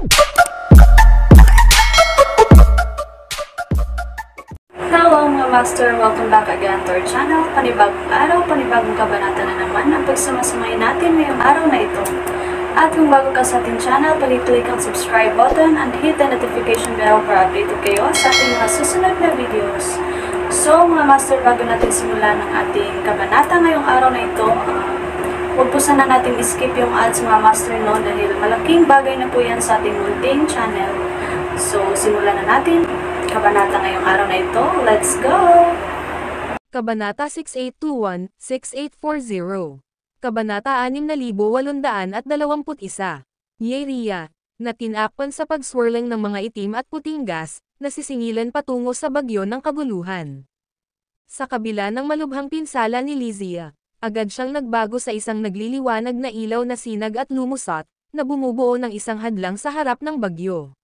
Hello mga master! Welcome back again to our channel. Panibagong araw, panibagong kabanata na naman ang pagsamasamayin natin ngayong araw na ito. At kung bago ka sa ating channel, pag-click ang subscribe button and hit the notification bell para updated kayo sa ating mga susunod na videos. So mga master, bago natin simulan ang ating kabanata ngayong araw na ito, huwag po sana natin skip yung ads mga master no, dahil malaking bagay na po yan sa ating munting channel. So simulan na natin kabanata ngayong araw na ito. Let's go! Kabanata 6821-6840. Kabanata 6821. Yeria, na tinakpan sa pagswirling ng mga itim at puting gas, na sisingilan patungo sa bagyo ng kaguluhan. Sa kabila ng malubhang pinsala ni Lizia, agad siyang nagbago sa isang nagliliwanag na ilaw na sinag at lumusot, na bumubuo ng isang hadlang sa harap ng bagyo.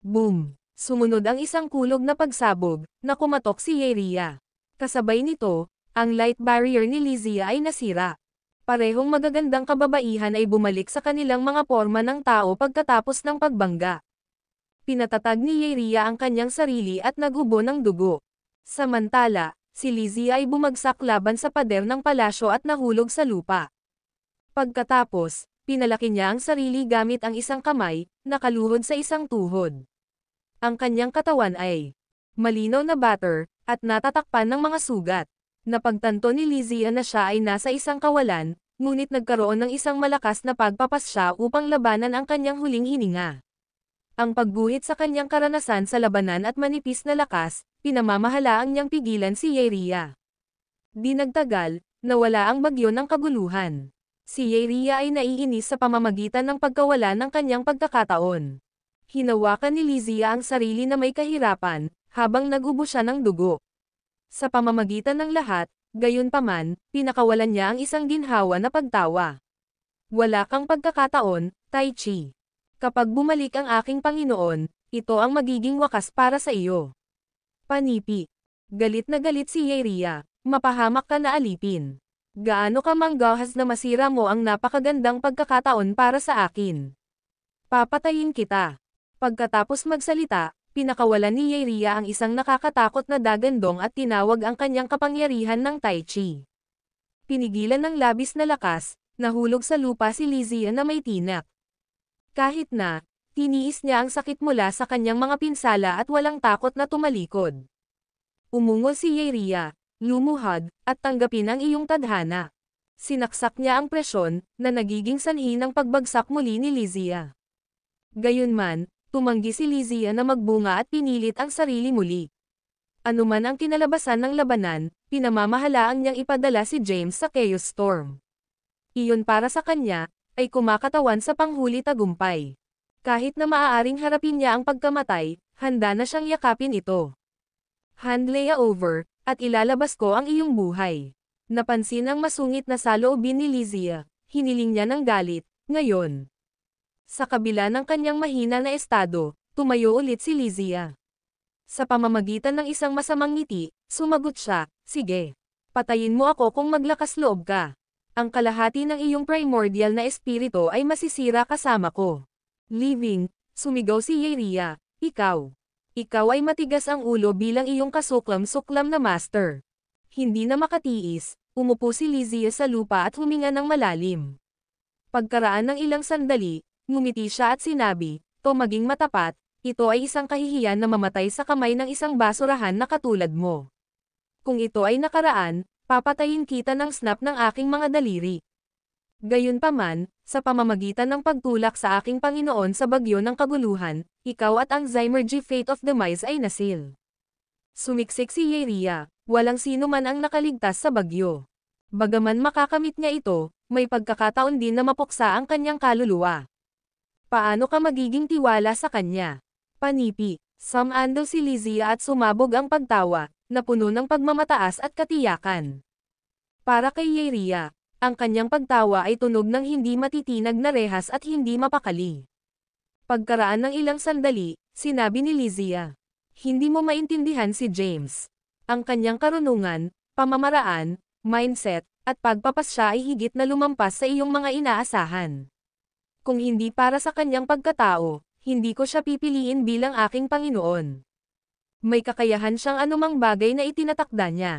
Boom! Sumunod ang isang kulog na pagsabog, na kumatok si Yeria. Kasabay nito, ang light barrier ni Lizia ay nasira. Parehong magagandang kababaihan ay bumalik sa kanilang mga porma ng tao pagkatapos ng pagbangga. Pinatatag ni Yeria ang kanyang sarili at nagubo ng dugo. Samantala, si Lizia ay bumagsak laban sa pader ng palasyo at nahulog sa lupa. Pagkatapos, pinalaki niya ang sarili gamit ang isang kamay, nakaluhod sa isang tuhod. Ang kanyang katawan ay malinaw na batter, at natatakpan ng mga sugat. Napagtanto ni Lizia na siya ay nasa isang kawalan, ngunit nagkaroon ng isang malakas na pagpapasya upang labanan ang kanyang huling hininga. Ang pagguhit sa kanyang karanasan sa labanan at manipis na lakas, pinamamahalaang niyang pigilan si Yeria. Di nagtagal, nawala ang bagyo ng kaguluhan. Si Yeria ay naiinis sa pamamagitan ng pagkawala ng kanyang pagkakataon. Hinawakan ni Lizia ang sarili na may kahirapan, habang nagubo siya ng dugo. Sa pamamagitan ng lahat, gayunpaman, pinakawalan niya ang isang ginhawa na pagtawa. Wala kang pagkakataon, Tai Chi. Kapag bumalik ang aking Panginoon, ito ang magiging wakas para sa iyo. Panipi. Galit na galit si Yeria, mapahamak ka na alipin. Gaano ka manggahas na masira mo ang napakagandang pagkakataon para sa akin. Papatayin kita. Pagkatapos magsalita, pinakawalan ni Yeria ang isang nakakatakot na dagandong at tinawag ang kanyang kapangyarihan ng Tai Chi. Pinigilan ng labis na lakas, nahulog sa lupa si Lizia na may tinak. Kahit na, tiniis niya ang sakit mula sa kanyang mga pinsala at walang takot na tumalikod. Umungol si Yeria, lumuhod, at tanggapin ang iyong tadhana. Sinaksak niya ang presyon, na nagiging sanhi ng pagbagsak muli ni Lizia. Gayunman, tumanggi si Lizia na magbunga at pinilit ang sarili muli. Anuman ang kinalabasan ng labanan, pinamamahalaang niyang ipadala si James sa Chaos Storm. Iyon para sa kanya, ay kumakatawan sa panghuli tagumpay. Kahit na maaaring harapin niya ang pagkamatay, handa na siyang yakapin ito. Hand layover, at ilalabas ko ang iyong buhay. Napansin ang masungit na saloobin ni Lizia, hiniling niya ng galit, ngayon. Sa kabila ng kanyang mahina na estado, tumayo ulit si Lizia. Sa pamamagitan ng isang masamang ngiti, sumagot siya, sige. Patayin mo ako kung maglakas loob ka. Ang kalahati ng iyong primordial na espiritu ay masisira kasama ko. Living, sumigaw si Yeria, ikaw. Ikaw ay matigas ang ulo bilang iyong kasuklam-suklam na master. Hindi na makatiis, umupo si Lizia sa lupa at huminga ng malalim. Pagkaraan ng ilang sandali, ngumiti siya at sinabi, to maging matapat, ito ay isang kahihiyan na mamatay sa kamay ng isang basurahan na katulad mo. Kung ito ay nakaraan, papatayin kita ng snap ng aking mga daliri. Gayunpaman, sa pamamagitan ng pagtulak sa aking Panginoon sa bagyo ng kaguluhan, ikaw at ang Zymergy Fate of Demise ay nasil. Sumiksik si Yeria, walang sino man ang nakaligtas sa bagyo. Bagaman makakamit niya ito, may pagkakataon din na mapuksa ang kanyang kaluluwa. Paano ka magiging tiwala sa kanya? Panipi, sumando si Lizia at sumabog ang pagtawa, na puno ng pagmamataas at katiyakan. Para kay Yeria, ang kanyang pagtawa ay tunog ng hindi matitinag na rehas at hindi mapakali. Pagkaraan ng ilang sandali, sinabi ni Lizia, hindi mo maintindihan si James. Ang kanyang karunungan, pamamaraan, mindset, at pagpapasya ay higit na lumampas sa iyong mga inaasahan. Kung hindi para sa kanyang pagkatao, hindi ko siya pipiliin bilang aking Panginoon. May kakayahan siyang anumang bagay na itinatakda niya.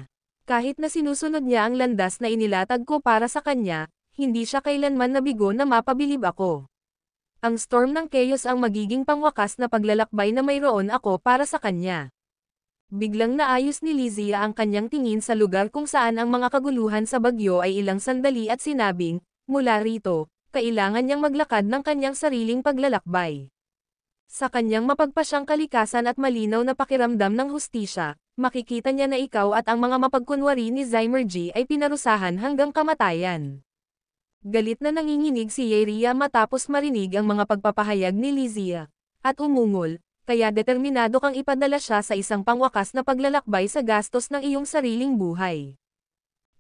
Kahit na sinusunod niya ang landas na inilatag ko para sa kanya, hindi siya kailanman nabigo na mapabilib ako. Ang storm ng chaos ang magiging pangwakas na paglalakbay na mayroon ako para sa kanya. Biglang naayos ni Lysia ang kanyang tingin sa lugar kung saan ang mga kaguluhan sa bagyo ay ilang sandali at sinabing, mula rito, kailangan niyang maglakad ng kanyang sariling paglalakbay. Sa kanyang mapagpasyang kalikasan at malinaw na pakiramdam ng hustisya, makikita niya na ikaw at ang mga mapagkunwari ni Zymergy ay pinarusahan hanggang kamatayan. Galit na nanginginig si Yeria matapos marinig ang mga pagpapahayag ni Lysia, at umungol, kaya determinado kang ipadala siya sa isang pangwakas na paglalakbay sa gastos ng iyong sariling buhay.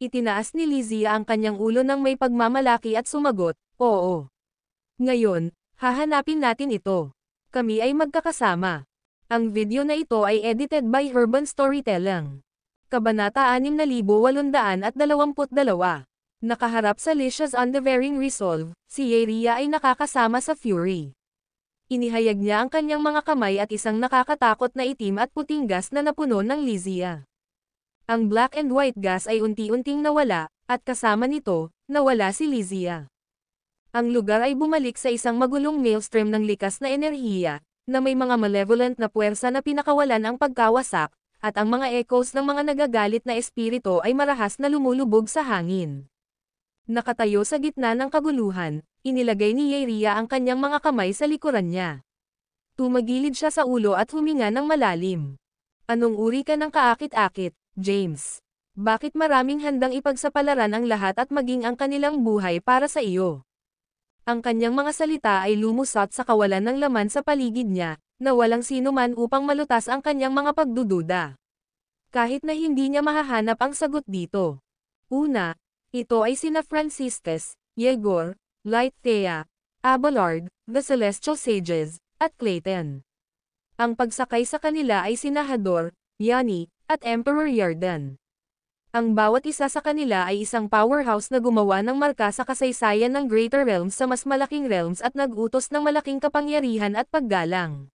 Itinaas ni Lysia ang kanyang ulo ng may pagmamalaki at sumagot, oo. Ngayon, hahanapin natin ito. Kami ay magkakasama. Ang video na ito ay edited by Urban Storytelling. Kabanata 6822. Nakaharap sa Lysia's unwavering resolve, si Yeria ay nakakasama sa Fury. Inihayag niya ang kanyang mga kamay at isang nakakatakot na itim at puting gas na napuno ng Lysia. Ang black and white gas ay unti-unting nawala, at kasama nito, nawala si Lysia. Ang lugar ay bumalik sa isang magulong maelstrom ng likas na enerhiya, na may mga malevolent na puwersa na pinakawalan ang pagkawasak, at ang mga echoes ng mga nagagalit na espiritu ay marahas na lumulubog sa hangin. Nakatayo sa gitna ng kaguluhan, inilagay ni Yeria ang kanyang mga kamay sa likuran niya. Tumagilid siya sa ulo at huminga ng malalim. Anong uri ka ng kaakit-akit, James? Bakit maraming handang ipagsapalaran ang lahat at maging ang kanilang buhay para sa iyo? Ang kanyang mga salita ay lumusot sa kawalan ng laman sa paligid niya, na walang sino man upang malutas ang kanyang mga pagdududa. Kahit na hindi niya mahahanap ang sagot dito. Una, ito ay sina Franciscus, Yegor, Lighthea, Abelard, the Celestial Sages, at Clayton. Ang pagsakay sa kanila ay sina Hador, Yanni, at Emperor Yardan. Ang bawat isa sa kanila ay isang powerhouse na gumawa ng marka sa kasaysayan ng Greater Realms sa mas malaking realms at nag-utos ng malaking kapangyarihan at paggalang.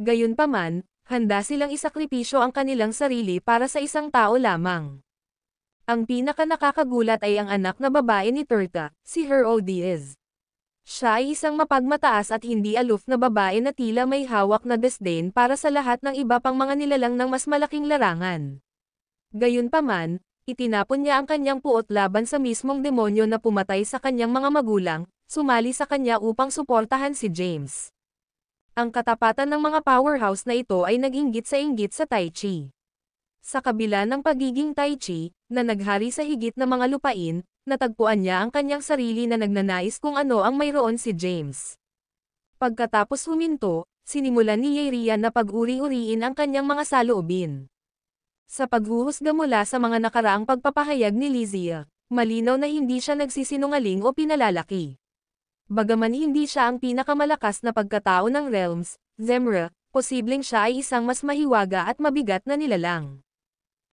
Gayunpaman, handa silang isakripisyo ang kanilang sarili para sa isang tao lamang. Ang pinaka-nakakagulat ay ang anak na babae ni Turta, si Herodias. Siya ay isang mapagmataas at hindi aloof na babae na tila may hawak na disdain para sa lahat ng iba pang mga nilalang ng mas malaking larangan. Gayunpaman, itinapon niya ang kanyang puot laban sa mismong demonyo na pumatay sa kanyang mga magulang, sumali sa kanya upang suportahan si James. Ang katapatan ng mga powerhouse na ito ay nag-inggit sa Tai Chi. Sa kabila ng pagiging Tai Chi, na naghari sa higit na mga lupain, natagpuan niya ang kanyang sarili na nagnanais kung ano ang mayroon si James. Pagkatapos huminto, sinimulan ni Yeria na pag-uri-uriin ang kanyang mga saloobin. Sa paghuhusga mula sa mga nakaraang pagpapahayag ni Lysia, malinaw na hindi siya nagsisinungaling o pinalalaki. Bagaman hindi siya ang pinakamalakas na pagkatao ng realms, Zemra, posibleng siya ay isang mas mahiwaga at mabigat na nilalang.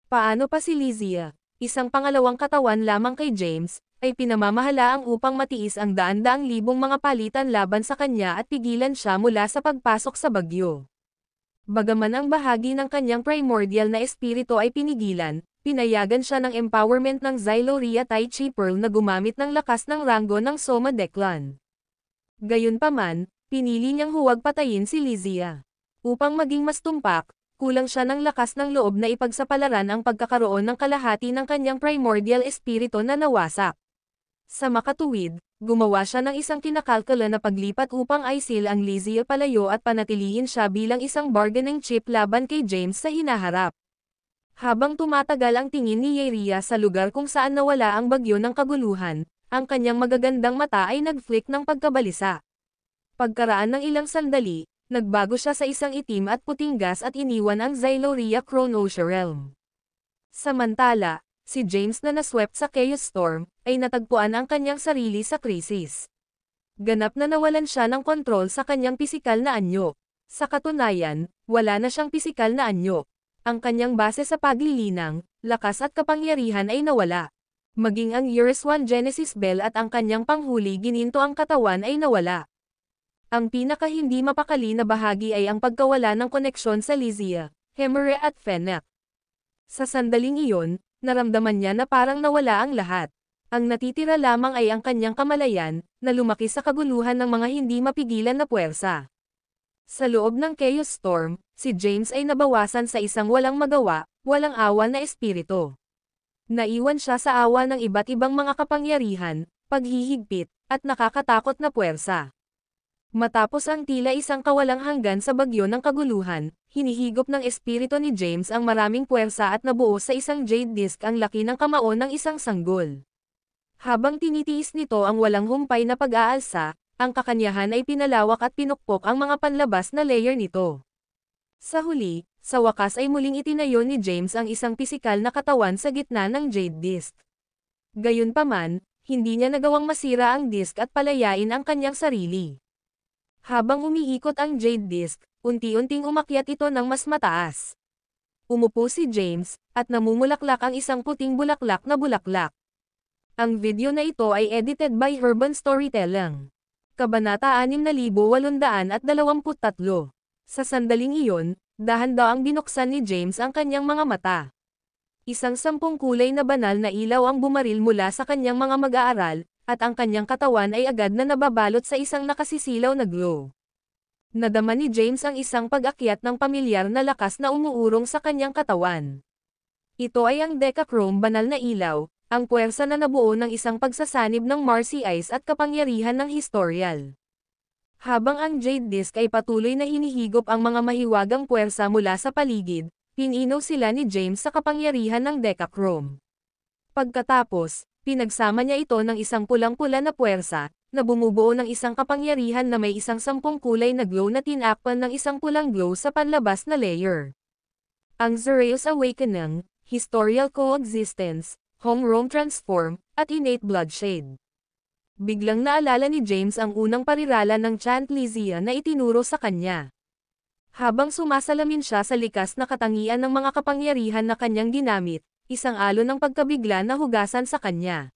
Paano pa si Lysia, isang pangalawang katawan lamang kay James, ay pinamamahalaang upang matiis ang daan-daang libong mga palitan laban sa kanya at pigilan siya mula sa pagpasok sa bagyo. Bagaman ang bahagi ng kanyang primordial na espiritu ay pinigilan, pinayagan siya ng empowerment ng Xyloria Tai Chi Pearl na gumamit ng lakas ng ranggo ng Soma Declan. Gayunpaman, pinili niyang huwag patayin si Lysia. Upang maging mas tumpak, kulang siya ng lakas ng loob na ipagsapalaran ang pagkakaroon ng kalahati ng kanyang primordial espiritu na nawasak. Sa makatuwid, gumawa siya ng isang kinakalkula na paglipat upang aisil ang Lysia palayo at panatilihin siya bilang isang bargaining chip laban kay James sa hinaharap. Habang tumatagal ang tingin ni Yeria sa lugar kung saan nawala ang bagyo ng kaguluhan, ang kanyang magagandang mata ay nag-flick ng pagkabalisa. Pagkaraan ng ilang sandali, nagbago siya sa isang itim at puting gas at iniwan ang Xyloria Chronotia Realm. Samantala, si James na naswept sa Chaos Storm, ay natagpuan ang kanyang sarili sa krisis. Ganap na nawalan siya ng kontrol sa kanyang pisikal na anyo. Sa katunayan, wala na siyang pisikal na anyo. Ang kanyang base sa paglilinang, lakas at kapangyarihan ay nawala. Maging ang Eurus 1 Genesis Bell at ang kanyang panghuli gininto ang katawan ay nawala. Ang pinaka hindi mapakali na bahagi ay ang pagkawala ng koneksyon sa Lysia, Hemere at Fennec. Sa sandaling iyon, naramdaman niya na parang nawala ang lahat. Ang natitira lamang ay ang kanyang kamalayan, na lumaki sa kaguluhan ng mga hindi mapigilan na puwersa. Sa loob ng Chaos Storm, si James ay nabawasan sa isang walang magawa, walang awa na espiritu. Naiwan siya sa awa ng iba't ibang mga kapangyarihan, paghihigpit, at nakakatakot na puwersa. Matapos ang tila isang kawalang hanggan sa bagyo ng kaguluhan, hinihigop ng espiritu ni James ang maraming puwersa at nabuo sa isang jade disc ang laki ng kamao ng isang sanggol. Habang tinitiis nito ang walang humpay na pag-aalsa, ang kakanyahan ay pinalawak at pinukpok ang mga panlabas na layer nito. Sa huli, sa wakas ay muling itinayo ni James ang isang pisikal na katawan sa gitna ng jade disc. Gayunpaman, hindi niya nagawang masira ang disc at palayain ang kanyang sarili. Habang umiikot ang jade disc, unti-unting umakyat ito ng mas mataas. Umupo si James, at namumulaklak ang isang puting bulaklak na bulaklak. Ang video na ito ay edited by Urban Storytelling. Kabanata 6823. Sa sandaling iyon, dahan-daang binuksan ni James ang kanyang mga mata. Isang 10 kulay na banal na ilaw ang bumaril mula sa kanyang mga mag-aaral, at ang kanyang katawan ay agad na nababalot sa isang nakasisilaw na glow. Nadama ni James ang isang pag-akyat ng pamilyar na lakas na umuurong sa kanyang katawan. Ito ay ang Decachrome banal na ilaw, ang puwersa na nabuo ng isang pagsasanib ng Marcy Ice at kapangyarihan ng historial. Habang ang jade disc ay patuloy na hinihigop ang mga mahiwagang puwersa mula sa paligid, pininaw sila ni James sa kapangyarihan ng Decachrome. Pagkatapos, pinagsama niya ito ng isang pulang-pula na puwersa, na bumubuo ng isang kapangyarihan na may isang 10 kulay na glow na tinakpan ng isang pulang glow sa panlabas na layer. Ang Xereus Awakening, Historial Coexistence, Homeroom Transform, at Innate Bloodshade. Biglang naalala ni James ang unang parirala ng Chant Lysia na itinuro sa kanya. Habang sumasalamin siya sa likas na katangian ng mga kapangyarihan na kanyang ginamit, isang alon ng pagkabigla na hugasan sa kanya.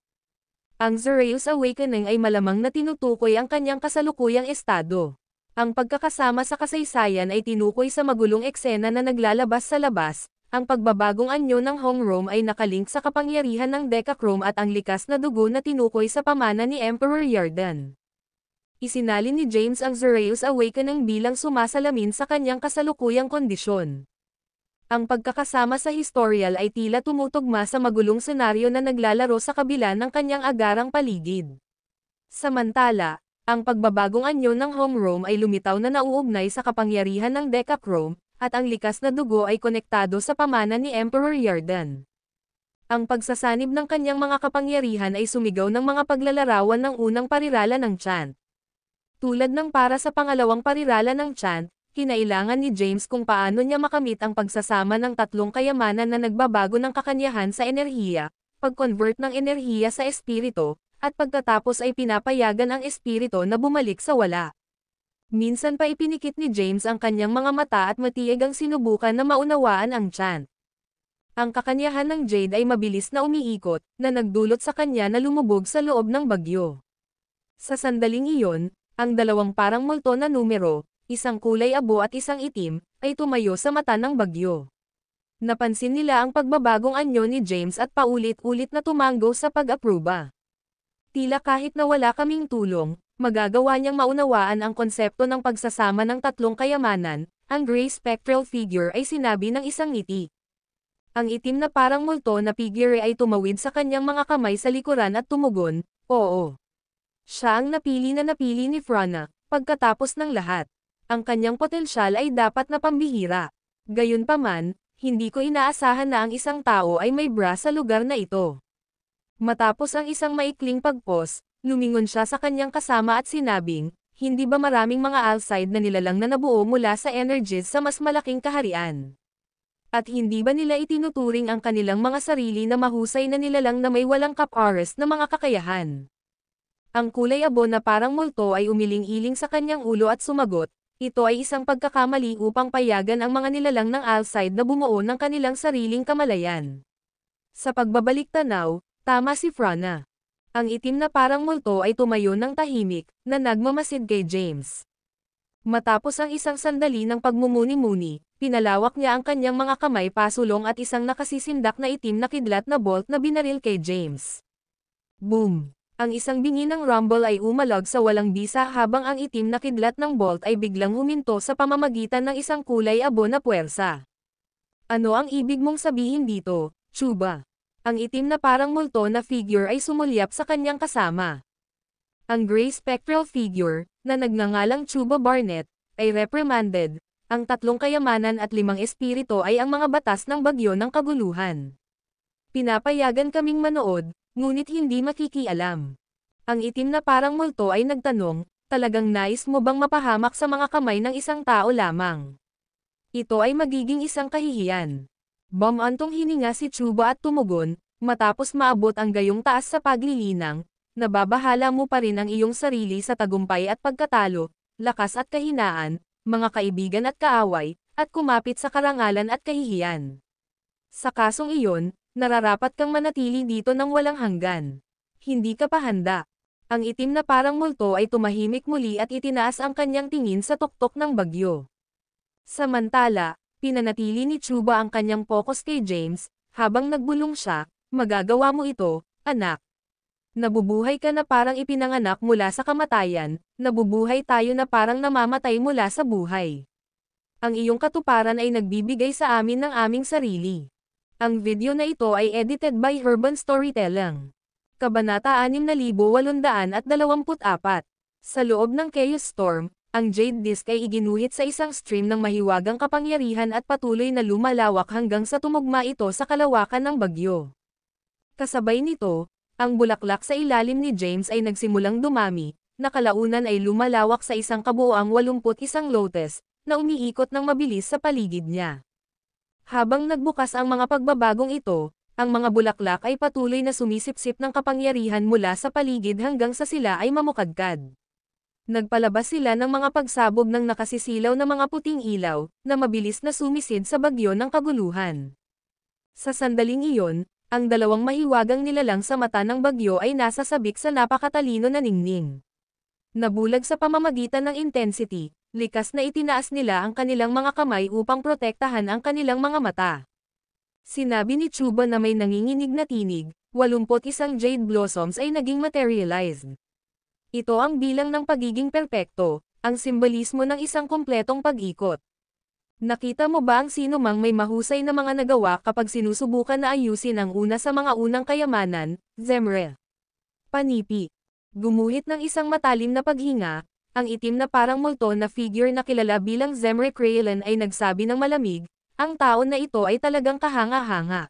Ang Xereus Awakening ay malamang na tinutukoy ang kanyang kasalukuyang estado. Ang pagkakasama sa kasaysayan ay tinukoy sa magulong eksena na naglalabas sa labas, ang pagbabagong anyo ng Homeroom ay nakalink sa kapangyarihan ng Decachrome at ang likas na dugo na tinukoy sa pamana ni Emperor Yarden. Isinalin ni James ang Xereus Awakening bilang sumasalamin sa kanyang kasalukuyang kondisyon. Ang pagkakasama sa historial ay tila tumutugma sa magulong senaryo na naglalaro sa kabila ng kanyang agarang paligid. Samantala, ang pagbabagong anyo ng Homeroom ay lumitaw na nauugnay sa kapangyarihan ng Decachrome, at ang likas na dugo ay konektado sa pamana ni Emperor Yarden. Ang pagsasanib ng kanyang mga kapangyarihan ay sumigaw ng mga paglalarawan ng unang parirala ng Chant. Tulad ng para sa pangalawang parirala ng Chant, kinailangan ni James kung paano niya makamit ang pagsasama ng tatlong kayamanan na nagbabago ng kakanyahan sa enerhiya, pag-convert ng enerhiya sa espiritu, at pagkatapos ay pinapayagan ang espiritu na bumalik sa wala. Minsan pa ipinikit ni James ang kanyang mga mata at matiig ang sinubukan na maunawaan ang Chant. Ang kakanyahan ng Jade ay mabilis na umiikot, na nagdulot sa kanya na lumubog sa loob ng bagyo. Sa sandaling iyon, ang dalawang parang multo na numero, isang kulay abo at isang itim, ay tumayo sa mata ng bagyo. Napansin nila ang pagbabagong anyo ni James at paulit-ulit na tumango sa pag-aproba. Tila kahit na wala kaming tulong, magagawa niyang maunawaan ang konsepto ng pagsasama ng tatlong kayamanan, ang gray spectral figure ay sinabi ng isang ngiti. Ang itim na parang multo na figure ay tumawid sa kanyang mga kamay sa likuran at tumugon, oo. Siya ang napili ni Frana, pagkatapos ng lahat. Ang kanyang potensyal ay dapat na pambihira. Gayunpaman, hindi ko inaasahan na ang isang tao ay may bra sa lugar na ito. Matapos ang isang maikling pagpos, lumingon siya sa kanyang kasama at sinabing, hindi ba maraming mga Alcide na nilalang na nabuo mula sa energies sa mas malaking kaharian? At hindi ba nila itinuturing ang kanilang mga sarili na mahusay na nilalang na may walang kapares na mga kakayahan? Ang kulay abo na parang multo ay umiling-iling sa kanyang ulo at sumagot, ito ay isang pagkakamali upang payagan ang mga nilalang ng Alcide na bumuo ng kanilang sariling kamalayan. Sa pagbabalik tanaw, tama si Frana. Ang itim na parang multo ay tumayo ng tahimik, na nagmamasid kay James. Matapos ang isang sandali ng pagmumuni-muni, pinalawak niya ang kanyang mga kamay pasulong at isang nakasisindak na itim na kidlat na bolt na binaril kay James. Boom! Ang isang bingi ng rumble ay umalag sa walang bisa habang ang itim na kidlat ng bolt ay biglang huminto sa pamamagitan ng isang kulay abo na puwersa. Ano ang ibig mong sabihin dito, Chuba? Ang itim na parang multo na figure ay sumulyap sa kanyang kasama. Ang gray spectral figure, na nagngangalang Chuba Barnett, ay reprimanded. Ang 3 kayamanan at 5 espiritu ay ang mga batas ng bagyo ng kaguluhan. Pinapayagan kaming manood, ngunit hindi makikialam. Ang itim na parang multo ay nagtanong, talagang nais mo bang mapahamak sa mga kamay ng isang tao lamang? Ito ay magiging isang kahihiyan. Bumantong hininga si Chuba at tumugon, matapos maabot ang gayong taas sa paglilinang, nababahala mo pa rin ang iyong sarili sa tagumpay at pagkatalo, lakas at kahinaan, mga kaibigan at kaaway, at kumapit sa karangalan at kahihiyan. Sa kasong iyon, nararapat kang manatili dito ng walang hanggan. Hindi ka pa handa. Ang itim na parang multo ay tumahimik muli at itinaas ang kanyang tingin sa tuktok ng bagyo. Samantala, pinanatili ni Chuba ang kanyang focus kay James, habang nagbulong siya, magagawa mo ito, anak. Nabubuhay ka na parang ipinanganak mula sa kamatayan, nabubuhay tayo na parang namamatay mula sa buhay. Ang iyong katuparan ay nagbibigay sa amin ng aming sarili. Ang video na ito ay edited by Urban Storytelling. Kabanata 6824. Sa loob ng Chaos Storm, ang Jade Disc ay iginuhit sa isang stream ng mahiwagang kapangyarihan at patuloy na lumalawak hanggang sa tumugma ito sa kalawakan ng bagyo. Kasabay nito, ang bulaklak sa ilalim ni James ay nagsimulang dumami, na kalaunan ay lumalawak sa isang kabuoang 81 lotus, na umiikot ng mabilis sa paligid niya. Habang nagbukas ang mga pagbabagong ito, ang mga bulaklak ay patuloy na sumisipsip ng kapangyarihan mula sa paligid hanggang sa sila ay mamukadkad. Nagpalabas sila ng mga pagsabog ng nakasisilaw na mga puting ilaw, na mabilis na sumisid sa bagyo ng kaguluhan. Sa sandaling iyon, ang 2 mahiwagang nilalang sa mata ng bagyo ay nasa sabik sa napakatalino na ningning. Nabulag sa pamamagitan ng intensity, likas na itinaas nila ang kanilang mga kamay upang protektahan ang kanilang mga mata. Sinabi ni Chuba na may nanginginig na tinig, 81 jade blossoms ay naging materialized. Ito ang bilang ng pagiging perpekto, ang simbolismo ng isang kumpletong pag-ikot. Nakita mo ba ang sino mang may mahusay na mga nagawa kapag sinusubukan na ayusin ang una sa mga unang kayamanan, Zemre? Panipi. Gumuhit ng isang matalim na paghinga, ang itim na parang multo na figure na kilala bilang Zemre Crayon ay nagsabi ng malamig, ang taon na ito ay talagang kahanga-hanga.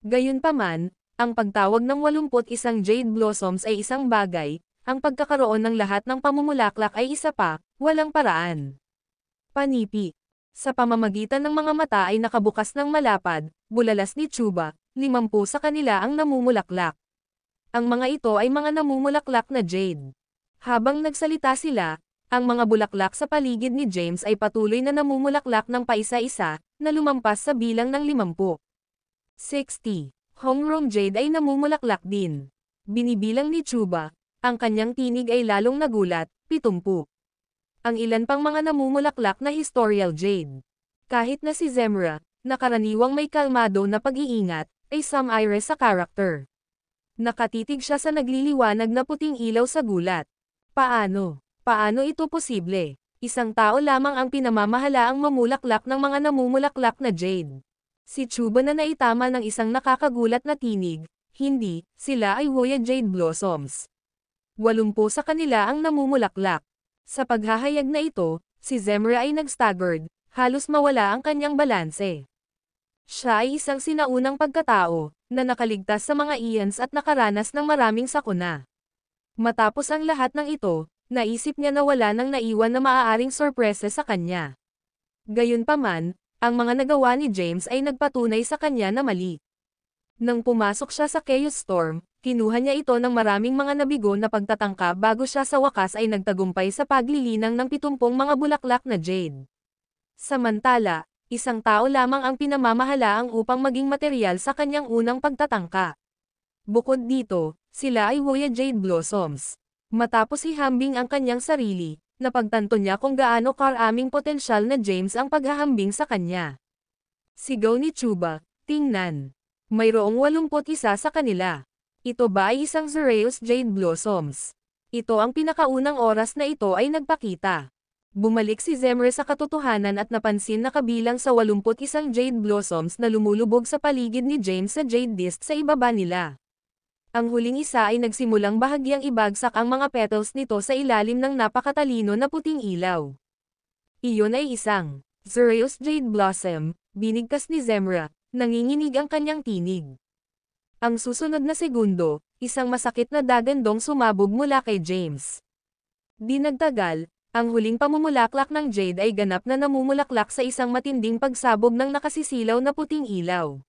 Gayunpaman, ang pagtawag ng 81 jade blossoms ay isang bagay, ang pagkakaroon ng lahat ng pamumulaklak ay isa pa, walang paraan. Panipi. Sa pamamagitan ng mga mata ay nakabukas ng malapad, bulalas ni Chuba, 50 sa kanila ang namumulaklak. Ang mga ito ay mga namumulaklak na jade. Habang nagsalita sila, ang mga bulaklak sa paligid ni James ay patuloy na namumulaklak ng paisa-isa, na lumampas sa bilang ng 50. 60. Homegrown jade ay namumulaklak din. Binibilang ni Chuba, ang kanyang tinig ay lalong nagulat, 70. Ang ilan pang mga namumulaklak na historical jade. Kahit na si Zemra, na karaniwang may kalmado na pag-iingat, ay sumire sa karakter. Nakatitig siya sa nagliliwanag na puting ilaw sa gulat. Paano? Paano ito posible? Isang tao lamang ang pinamamahalaang mamulaklak ng mga namumulaklak na jade. Si Chuba na naitama ng isang nakakagulat na tinig, hindi, sila ay Woya Jade Blossoms. 80 sa kanila ang namumulaklak. Sa paghahayag na ito, si Zemra ay nag-staggered, halos mawala ang kanyang balanse. Siya ay isang sinaunang pagkatao, na nakaligtas sa mga ians at nakaranas ng maraming sakuna. Matapos ang lahat ng ito, naisip niya na wala nang naiwan na maaaring sorpresa sa kanya. Gayunpaman, ang mga nagawa ni James ay nagpatunay sa kanya na mali. Nang pumasok siya sa Chaos Storm, kinuha niya ito ng maraming mga nabigo na pagtatangka bago siya sa wakas ay nagtagumpay sa paglilinang ng 70 mga bulaklak na jade. Samantala, isang tao lamang ang pinamamahalaang upang maging material sa kanyang unang pagtatangka. Bukod dito, sila ay Woya Jade Blossoms. Matapos ihambing ang kanyang sarili, napagtanto niya kung gaano karaming potensyal na James ang paghahambing sa kanya. Sigaw ni Chuba, tingnan. Mayroong 81 sa kanila. Ito ba ay isang Xeraeus Jade Blossoms? Ito ang pinakaunang oras na ito ay nagpakita. Bumalik si Zemre sa katotohanan at napansin na kabilang sa 81 Jade Blossoms na lumulubog sa paligid ni James sa Jade Disc sa ibaba nila. Ang huling isa ay nagsimulang bahagyang ibagsak ang mga petals nito sa ilalim ng napakatalino na puting ilaw. Iyon ay isang Xeraeus Jade Blossom, binigkas ni Zemre, nanginginig ang kanyang tinig. Ang susunod na segundo, isang masakit na dagandong sumabog mula kay James. Di nagtagal, ang huling pamumulaklak ng Jade ay ganap na namumulaklak sa isang matinding pagsabog ng nakasisilaw na puting ilaw.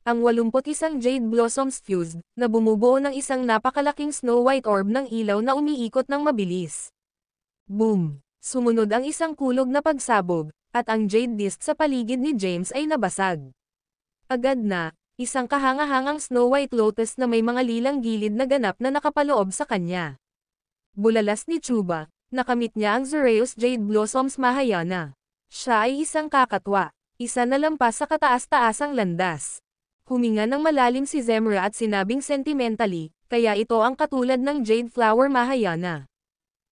Ang 81 Jade Blossoms fused, na bumubuo ng isang napakalaking snow white orb ng ilaw na umiikot ng mabilis. Boom! Sumunod ang isang kulog na pagsabog, at ang Jade Disc sa paligid ni James ay nabasag. Agad na, isang kahangahangang Snow White Lotus na may mga lilang gilid na ganap na nakapaloob sa kanya. Bulalas ni Chuba, nakamit niya ang Xeraeus Jade Blossoms Mahayana. Siya ay isang kakatwa, isa na lampas sa kataas-taasang landas. Huminga ng malalim si Zemre at sinabing sentimentally, kaya ito ang katulad ng Jade Flower Mahayana.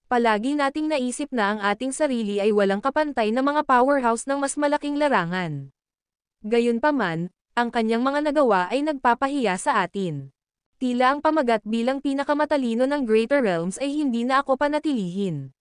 Palagi nating naisip na ang ating sarili ay walang kapantay na mga powerhouse ng mas malaking larangan. Gayunpaman, ang kanyang mga nagawa ay nagpapahiya sa atin. Tila ang pamagat bilang pinakamatalino ng Greater Realms ay hindi na ako panatilihin.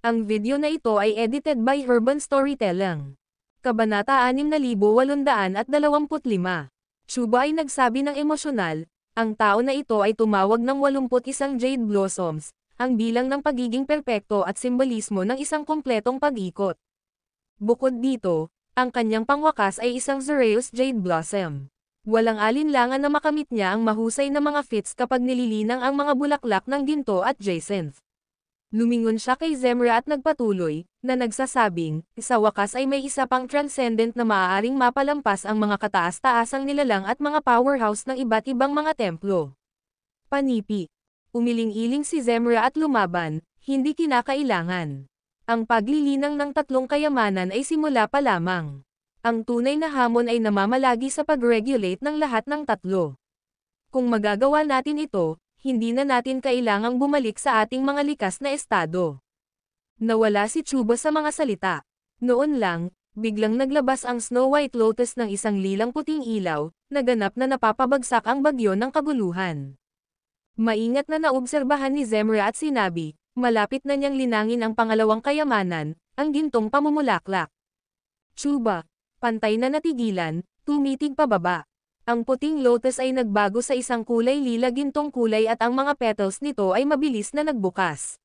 Ang video na ito ay edited by Urban Storytelling. Kabanata 6825. Chuba ay nagsabi ng emosyonal, ang tao na ito ay tumawag ng 81 Jade Blossoms, ang bilang ng pagiging perpekto at simbolismo ng isang kumpletong pag-ikot. Bukod dito, ang kanyang pangwakas ay isang Xeraeus Jade Blossom. Walang alinlangan na makamit niya ang mahusay na mga fits kapag nililinang ang mga bulaklak ng ginto at jacinth. Lumingon siya kay Zemre at nagpatuloy, na nagsasabing, sa wakas ay may isa pang transcendent na maaaring mapalampas ang mga kataas-taasang nilalang at mga powerhouse ng iba't ibang mga templo. Panipi. Umiling-iling si Zemre at lumaban, hindi kinakailangan. Ang paglilinang ng tatlong kayamanan ay simula pa lamang. Ang tunay na hamon ay namamalagi sa pag-regulate ng lahat ng tatlo. Kung magagawa natin ito, hindi na natin kailangang bumalik sa ating mga likas na estado. Nawala si Chuba sa mga salita. Noon lang, biglang naglabas ang Snow White Lotus ng isang lilang puting ilaw, na ganap na napapabagsak ang bagyo ng kaguluhan. Maingat na naobserbahan ni Zemre at sinabi, malapit na niyang linangin ang pangalawang kayamanan, ang gintong pamumulaklak. Chuba, pantay na natigilan, tumitig pababa. Ang puting lotus ay nagbago sa isang kulay lila gintong kulay at ang mga petals nito ay mabilis na nagbukas.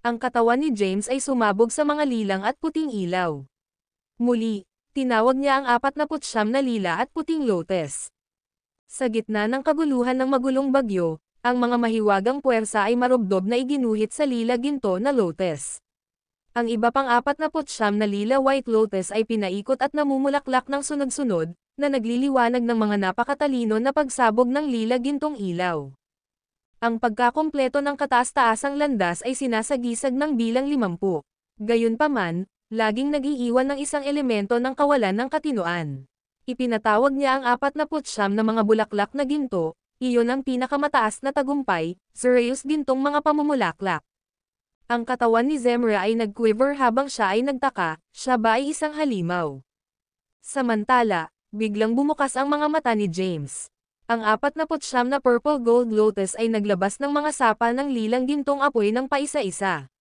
Ang katawan ni James ay sumabog sa mga lilang at puting ilaw. Muli, tinawag niya ang 49 na lila at puting lotus. Sa gitna ng kaguluhan ng magulong bagyo, ang mga mahiwagang puwersa ay marubdob na iginuhit sa lila ginto na lotus. Ang iba pang 49 na lila white lotus ay pinaikot at namumulaklak ng sunod-sunod, na nagliliwanag ng mga napakatalino na pagsabog ng lila gintong ilaw. Ang pagkakompleto ng kataas-taasang landas ay sinasagisag ng bilang 50. Gayunpaman, laging nag-iiwan ng isang elemento ng kawalan ng katinoan. Ipinatawag niya ang 49 na mga bulaklak na ginto, iyon ang pinakamataas na tagumpay, Xeraeus gintong mga pamumulaklak. Ang katawan ni Zemre ay nag-quiver habang siya ay nagtaka, siya ba ay isang halimaw? Samantala, biglang bumukas ang mga mata ni James. Ang 49 na purple gold lotus ay naglabas ng mga sapa ng lilang gintong apoy ng paisa-isa.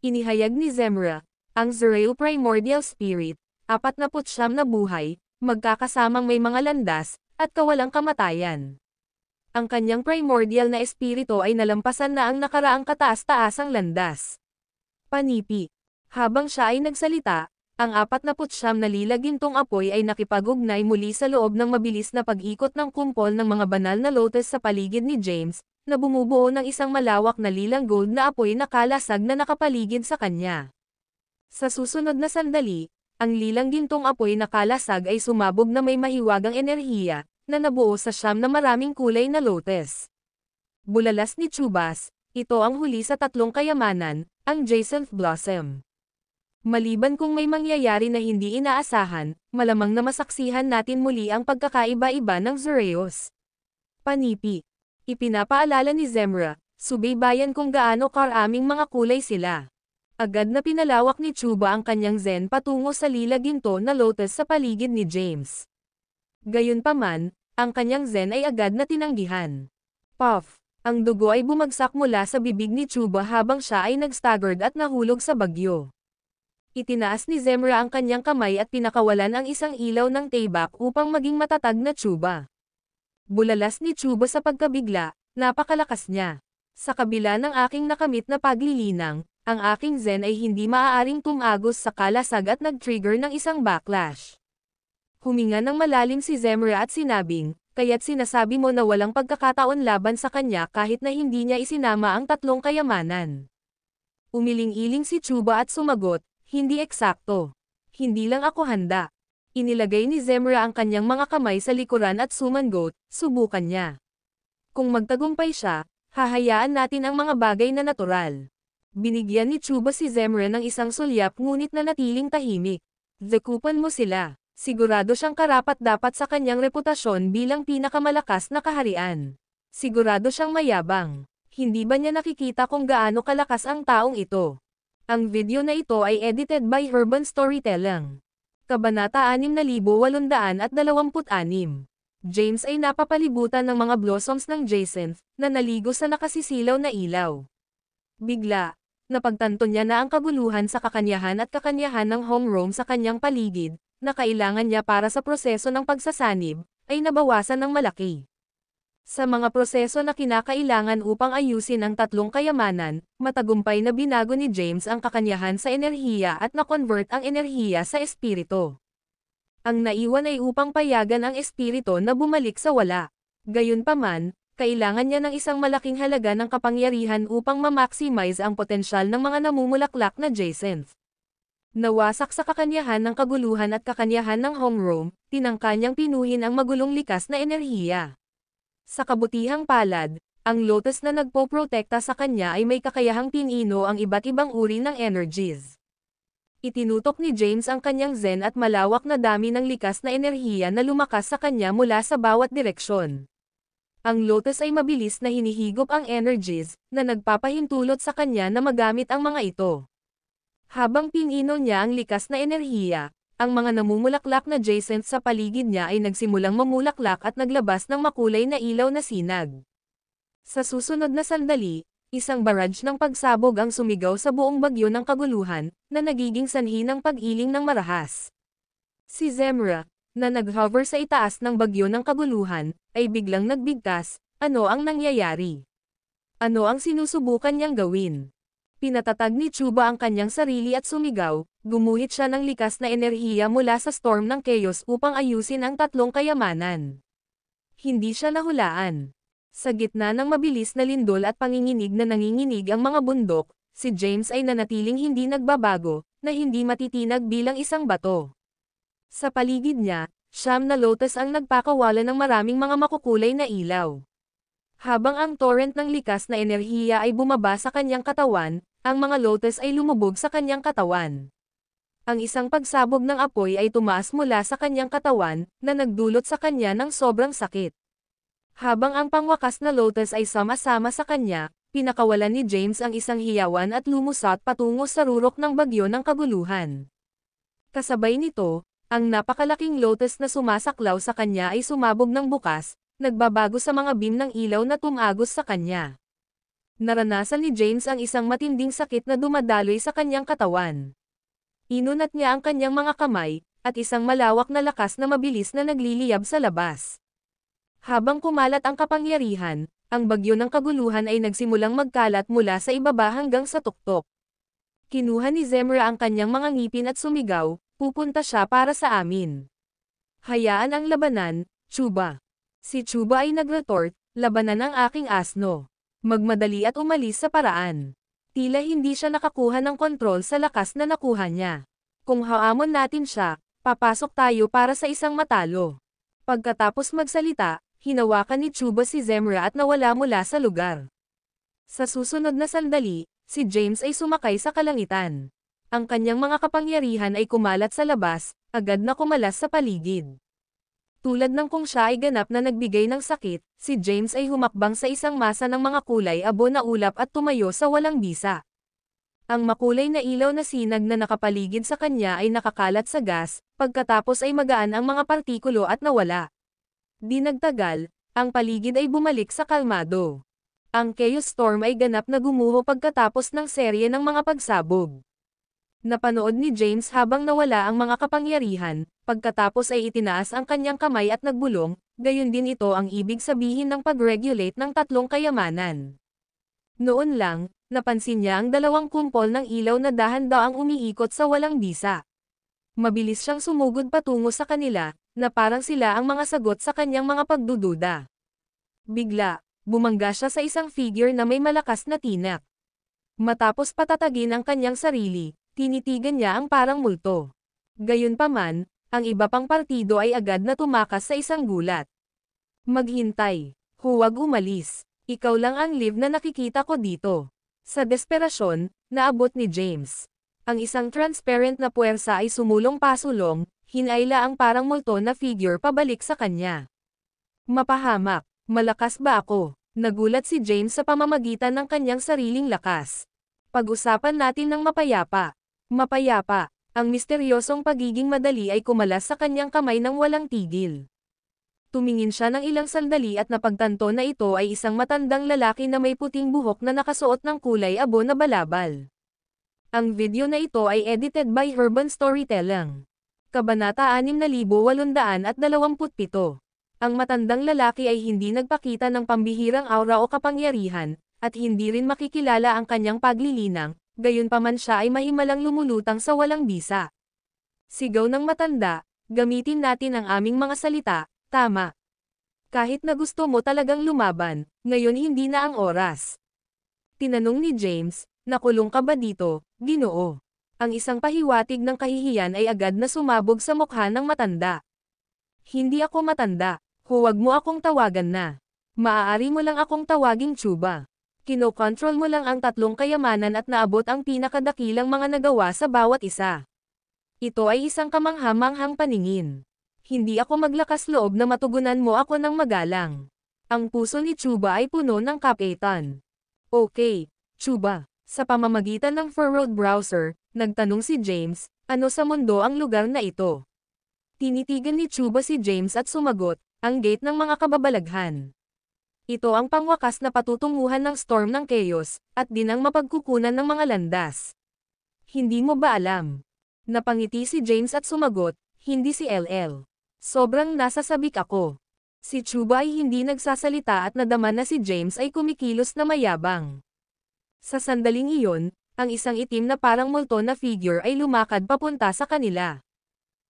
Inihayag ni Zemre, ang Xeraeus Primordial Spirit, 49 na buhay, magkakasamang may mga landas, at kawalang kamatayan. Ang kanyang primordial na espiritu ay nalampasan na ang nakaraang kataas-taasang landas. Panipi. Habang siya ay nagsalita, ang 49 na lila gintong apoy ay nakipag-ugnay muli sa loob ng mabilis na pag-ikot ng kumpol ng mga banal na lotus sa paligid ni James, na bumubuo ng isang malawak na lilang gold na apoy na kalasag na nakapaligid sa kanya. Sa susunod na sandali, ang lilang gintong apoy na kalasag ay sumabog na may mahiwagang enerhiya, na nabuo sa siyam na maraming kulay na lotus. Bulalas ni Chubas, ito ang huli sa tatlong kayamanan, ang Jacinth Blossom. Maliban kung may mangyayari na hindi inaasahan, malamang na masaksihan natin muli ang pagkakaiba-iba ng Zoreos. Panipi. Ipinapaalala ni Zemra, subaybayan kung gaano karaming mga kulay sila. Agad na pinalawak ni Chuba ang kanyang zen patungo sa lila ginto na lotus sa paligid ni James. Gayunpaman, ang kanyang zen ay agad na tinanggihan. Puff! Ang dugo ay bumagsak mula sa bibig ni Chuba habang siya ay nag-staggered at nahulog sa bagyo. Itinaas ni Zemra ang kanyang kamay at pinakawalan ang isang ilaw ng taybak upang maging matatag na Chuba. Bulalas ni Chuba sa pagkabigla, napakalakas niya. Sa kabila ng aking nakamit na paglilinang, ang aking zen ay hindi maaaring tumagos sa kalasag at nag-trigger ng isang backlash. Huminga ng malalim si Zemra at sinabing, kaya't sinasabi mo na walang pagkakataon laban sa kanya kahit na hindi niya isinama ang tatlong kayamanan. Umiling-iling si Chuba at sumagot, hindi eksakto. Hindi lang ako handa. Inilagay ni Zemra ang kanyang mga kamay sa likuran at sumangot, subukan niya. Kung magtagumpay siya, hahayaan natin ang mga bagay na natural. Binigyan ni Chuba si Zemra ng isang sulyap ngunit nanatiling tahimik. Zakupan mo sila. Sigurado siyang karapat-dapat sa kanyang reputasyon bilang pinakamalakas na kaharian. Sigurado siyang mayabang. Hindi ba niya nakikita kung gaano kalakas ang taong ito? Ang video na ito ay edited by Urban Storytelling. Kabanata 6826. James ay napapalibutan ng mga blossoms ng Jacinth, na naligo sa nakasisilaw na ilaw. Bigla, napagtanto niya na ang kaguluhan sa kakanyahan at kakanyahan ng homeroom sa kanyang paligid, na kailangan niya para sa proseso ng pagsasanib, ay nabawasan ng malaki. Sa mga proseso na kinakailangan upang ayusin ang tatlong kayamanan, matagumpay na binago ni James ang kakanyahan sa enerhiya at na-convert ang enerhiya sa espiritu. Ang naiwan ay upang payagan ang espiritu na bumalik sa wala. Gayunpaman, kailangan niya ng isang malaking halaga ng kapangyarihan upang ma-maximize ang potensyal ng mga namumulaklak na Jacinth. Nawasak sa kakanyahan ng kaguluhan at kakanyahan ng homeroom, tinangka niyang pinuhin ang magulong likas na enerhiya. Sa kabutihang palad, ang lotus na nagpoprotekta sa kanya ay may kakayahang pinino ang iba't ibang uri ng energies. Itinutok ni James ang kanyang zen at malawak na dami ng likas na enerhiya na lumakas sa kanya mula sa bawat direksyon. Ang lotus ay mabilis na hinihigop ang energies, na nagpapahintulot sa kanya na magamit ang mga ito. Habang pinino niya ang likas na enerhiya, ang mga namumulaklak na Jacinth sa paligid niya ay nagsimulang mamulaklak at naglabas ng makulay na ilaw na sinag. Sa susunod na sandali, isang barrage ng pagsabog ang sumigaw sa buong bagyo ng kaguluhan, na nagiging sanhi ng pag-iling ng marahas. Si Zemra, na nag-hover sa itaas ng bagyo ng kaguluhan, ay biglang nagbigkas, ano ang nangyayari? Ano ang sinusubukan niyang gawin? Pinatatag ni Chuba ang kanyang sarili at sumigaw, gumuhit siya ng likas na enerhiya mula sa storm ng chaos upang ayusin ang tatlong kayamanan. Hindi siya nahulaan. Sa gitna ng mabilis na lindol at panginginig na nanginginig ang mga bundok, si James ay nanatiling hindi nagbabago, na hindi matitinag bilang isang bato. Sa paligid niya, 9 na lotus ang nagpakawala ng maraming mga makukulay na ilaw. Habang ang torrent ng likas na enerhiya ay bumaba sa kanyang katawan, ang mga lotus ay lumubog sa kanyang katawan. Ang isang pagsabog ng apoy ay tumaas mula sa kanyang katawan, na nagdulot sa kanya ng sobrang sakit. Habang ang pangwakas na lotus ay sama-sama sa kanya, pinakawalan ni James ang isang hiyawan at lumusot patungo sa rurok ng bagyo ng kaguluhan. Kasabay nito, ang napakalaking lotus na sumasaklaw sa kanya ay sumabog ng bukas, nagbabago sa mga beam ng ilaw na tumagos sa kanya. Naranasan ni James ang isang matinding sakit na dumadaloy sa kanyang katawan. Inunat niya ang kanyang mga kamay, at isang malawak na lakas na mabilis na nagliliyab sa labas. Habang kumalat ang kapangyarihan, ang bagyo ng kaguluhan ay nagsimulang magkalat mula sa ibaba hanggang sa tuktok. Kinuha ni Zemra ang kanyang mga ngipin at sumigaw, pupunta siya para sa amin. Hayaan ang labanan, Chuba. Si Chuba ay nag-retort, labanan ang aking asno. Magmadali at umalis sa paraan. Tila hindi siya nakakuha ng kontrol sa lakas na nakuha niya. Kung haamon natin siya, papasok tayo para sa isang matalo. Pagkatapos magsalita, hinawakan ni Chuba si Zemra at nawala mula sa lugar. Sa susunod na sandali, si James ay sumakay sa kalangitan. Ang kanyang mga kapangyarihan ay kumalat sa labas, agad na kumalas sa paligid. Tulad ng kung siya ay ganap na nagbigay ng sakit, si James ay humakbang sa isang masa ng mga kulay abo na ulap at tumayo sa walang bisa. Ang makulay na ilaw na sinag na nakapaligid sa kanya ay nakakalat sa gas, pagkatapos ay magaan ang mga partikulo at nawala. Di nagtagal, ang paligid ay bumalik sa kalmado. Ang Chaos Storm ay ganap na gumuho pagkatapos ng serye ng mga pagsabog. Napanood ni James habang nawala ang mga kapangyarihan, pagkatapos ay itinaas ang kanyang kamay at nagbulong, gayon din ito ang ibig sabihin ng pag-regulate ng tatlong kayamanan. Noon lang, napansin niya ang dalawang kumpol ng ilaw na dahan-daang umiikot sa walang bisa. Mabilis siyang sumugod patungo sa kanila, na parang sila ang mga sagot sa kanyang mga pagdududa. Bigla, bumangga siya sa isang figure na may malakas na tinak. Matapos patatagin ang kanyang sarili, tinitigan niya ang parang multo. Gayunpaman, ang iba pang partido ay agad na tumakas sa isang gulat. Maghintay. Huwag umalis. Ikaw lang ang live na nakikita ko dito. Sa desperasyon, naabot ni James. Ang isang transparent na puwersa ay sumulong pasulong, hinayla ang parang multo na figure pabalik sa kanya. Mapahamak. Malakas ba ako? Nagulat si James sa pamamagitan ng kanyang sariling lakas. Pag-usapan natin ng mapayapa. Mapayapa, ang misteryosong pagiging madali ay kumalas sa kanyang kamay ng walang tigil. Tumingin siya ng ilang sandali at napagtanto na ito ay isang matandang lalaki na may puting buhok na nakasuot ng kulay abo na balabal. Ang video na ito ay edited by Urban Storytelling. Kabanata 6827. Ang matandang lalaki ay hindi nagpakita ng pambihirang aura o kapangyarihan, at hindi rin makikilala ang kanyang paglilinang, gayunpaman siya ay mahimalang lumulutang sa walang bisa. Sigaw ng matanda, gamitin natin ang aming mga salita, tama. Kahit na gusto mo talagang lumaban, ngayon hindi na ang oras. Tinanong ni James, nakulong ka ba dito, Ginoo? Ang isang pahiwatig ng kahihiyan ay agad na sumabog sa mukha ng matanda. Hindi ako matanda, huwag mo akong tawagan na. Maaari mo lang akong tawaging Chuba. Kino-control mo lang ang tatlong kayamanan at naabot ang pinakadakilang mga nagawa sa bawat isa. Ito ay isang kamangha-manghang paningin. Hindi ako maglakas loob na matugunan mo ako ng magalang. Ang puso ni Chuba ay puno ng kapitan. Okay, Chuba. Sa pamamagitan ng furrowed browser, nagtanong si James, ano sa mundo ang lugar na ito? Tinitigan ni Chuba si James at sumagot, ang gate ng mga kababalaghan. Ito ang pangwakas na patutunguhan ng storm ng chaos, at din ang mapagkukunan ng mga landas. Hindi mo ba alam? Napangiti si James at sumagot, hindi si LL. Sobrang nasasabik ako. Si Chuba ay hindi nagsasalita at nadama na si James ay kumikilos na mayabang. Sa sandaling iyon, ang isang itim na parang multo na figure ay lumakad papunta sa kanila.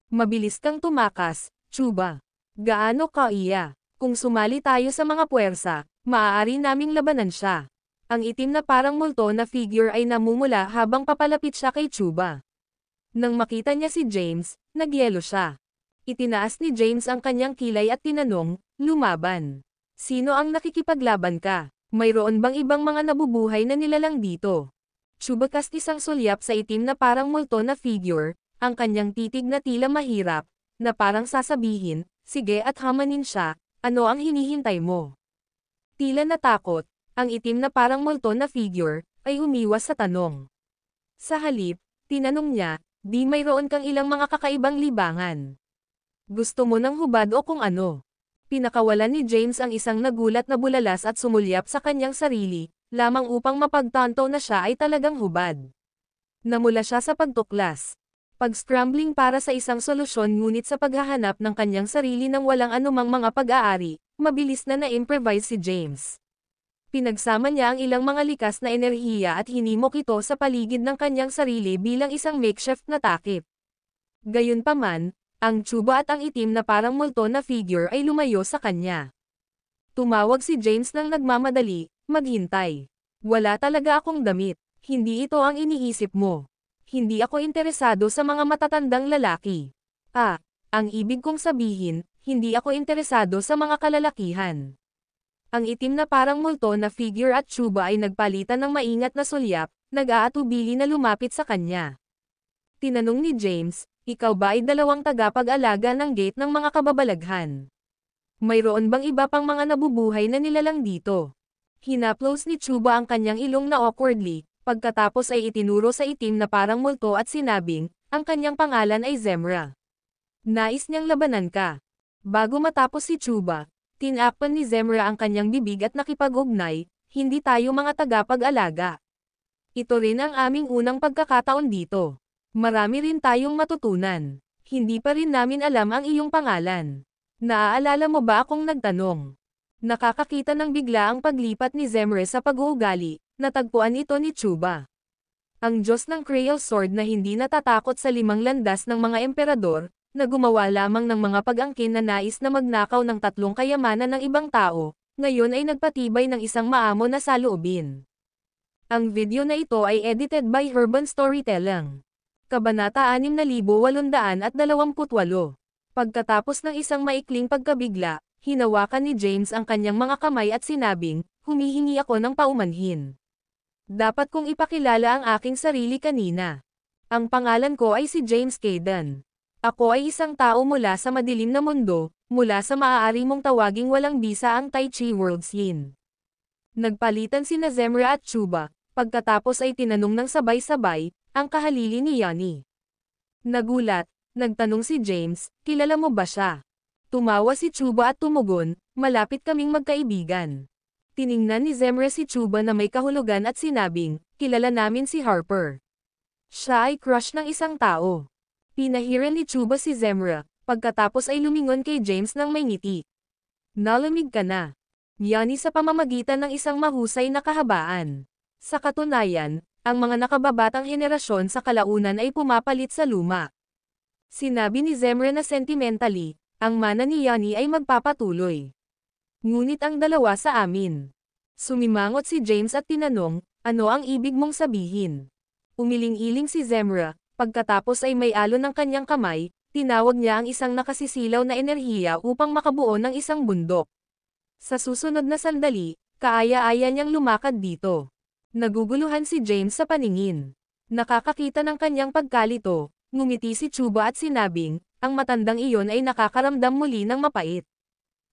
Mabilis kang tumakas, Chuba. Gaano ka iya? Kung sumali tayo sa mga puwersa, maaari naming labanan siya. Ang itim na parang multo na figure ay namumula habang papalapit siya kay Chuba. Nang makita niya si James, nagyelo siya. Itinaas ni James ang kanyang kilay at tinanong, lumaban. Sino ang nakikipaglaban ka? Mayroon bang ibang mga nabubuhay na nilalang dito? Chuba cast isang sulyap sa itim na parang multo na figure, ang kanyang titig na tila mahirap, na parang sasabihin, sige at hamanin siya. Ano ang hinihintay mo? Tila natakot, ang itim na parang multo na figure, ay umiwas sa tanong. Sa halip, tinanong niya, di mayroon kang ilang mga kakaibang libangan. Gusto mo ng hubad o kung ano? Pinakawalan ni James ang isang nagulat na bulalas at sumulyap sa kanyang sarili, lamang upang mapagtanto na siya ay talagang hubad. Namula siya sa pagtuklas. Pag-scrambling para sa isang solusyon ngunit sa paghahanap ng kanyang sarili ng walang anumang mga pag-aari, mabilis na na-improvise si James. Pinagsama niya ang ilang mga likas na enerhiya at hinimok ito sa paligid ng kanyang sarili bilang isang makeshift na takip. Gayunpaman, ang Chuba at ang itim na parang multo na figure ay lumayo sa kanya. Tumawag si James nang nagmamadali, maghintay. Wala talaga akong damit, hindi ito ang iniisip mo. Hindi ako interesado sa mga matatandang lalaki. Ang ibig kong sabihin, hindi ako interesado sa mga kalalakihan. Ang itim na parang multo na figure at Chuba ay nagpalitan ng maingat na sulyap, nag-aatubili na lumapit sa kanya. Tinanong ni James, ikaw ba ay dalawang tagapag-alaga ng gate ng mga kababalaghan? Mayroon bang iba pang mga nabubuhay na nilalang dito? Hinaplos ni Chuba ang kanyang ilong na awkwardly, pagkatapos ay itinuro sa itim na parang multo at sinabing, ang kanyang pangalan ay Zemra. Nais niyang labanan ka. Bago matapos si Chuba, tinakpan ni Zemra ang kanyang bibig at nakipag-ugnay, hindi tayo mga tagapag-alaga. Ito rin ang aming unang pagkakataon dito. Marami rin tayong matutunan. Hindi pa rin namin alam ang iyong pangalan. Naaalala mo ba akong nagtanong? Nakakakita ng bigla ang paglipat ni Zemre sa pag-uugali, natagpuan ito ni Chuba. Ang Diyos ng Creole Sword na hindi natatakot sa 5 landas ng mga emperador, na gumawa lamang ng mga pag-angkin na nais na magnakaw ng 3 kayamanan ng ibang tao, ngayon ay nagpatibay ng isang maamo na saloobin. Ang video na ito ay edited by Urban Storytelling. Kabanata 6828. Pagkatapos ng isang maikling pagkabigla, hinawakan ni James ang kanyang mga kamay at sinabing, humihingi ako ng paumanhin. Dapat kong ipakilala ang aking sarili kanina. Ang pangalan ko ay si James Caden. Ako ay isang tao mula sa madilim na mundo, mula sa maaari mong tawaging walang bisa ang Tai Chi World's Yin. Nagpalitan sina Zemra at Chuba, pagkatapos ay tinanong ng sabay-sabay, ang kahalili ni Yanni. Nagulat, nagtanong si James, kilala mo ba siya? Tumawa si Chuba at tumugon, malapit kaming magkaibigan. Tiningnan ni Zemra si Chuba na may kahulugan at sinabing, kilala namin si Harper. Siya ay crush ng isang tao. Pinahiran ni Chuba si Zemra, pagkatapos ay lumingon kay James ng may ngiti. Nalamig ka na. Yanni sa pamamagitan ng isang mahusay na kahabaan. Sa katunayan, ang mga nakababatang henerasyon sa kalaunan ay pumapalit sa luma. Sinabi ni Zemra na sentimentally, ang mana ni Yanni ay magpapatuloy. Ngunit ang dalawa sa amin. Sumimangot si James at tinanong, ano ang ibig mong sabihin? Umiling-iling si Zemra, pagkatapos ay may alon ng kanyang kamay, tinawag niya ang isang nakasisilaw na enerhiya upang makabuo ng isang bundok. Sa susunod na sandali, kaaya-aya niyang lumakad dito. Naguguluhan si James sa paningin. Nakakakita ng kanyang pagkalito, ngumiti si Chuba at sinabing, ang matandang iyon ay nakakaramdam muli ng mapait.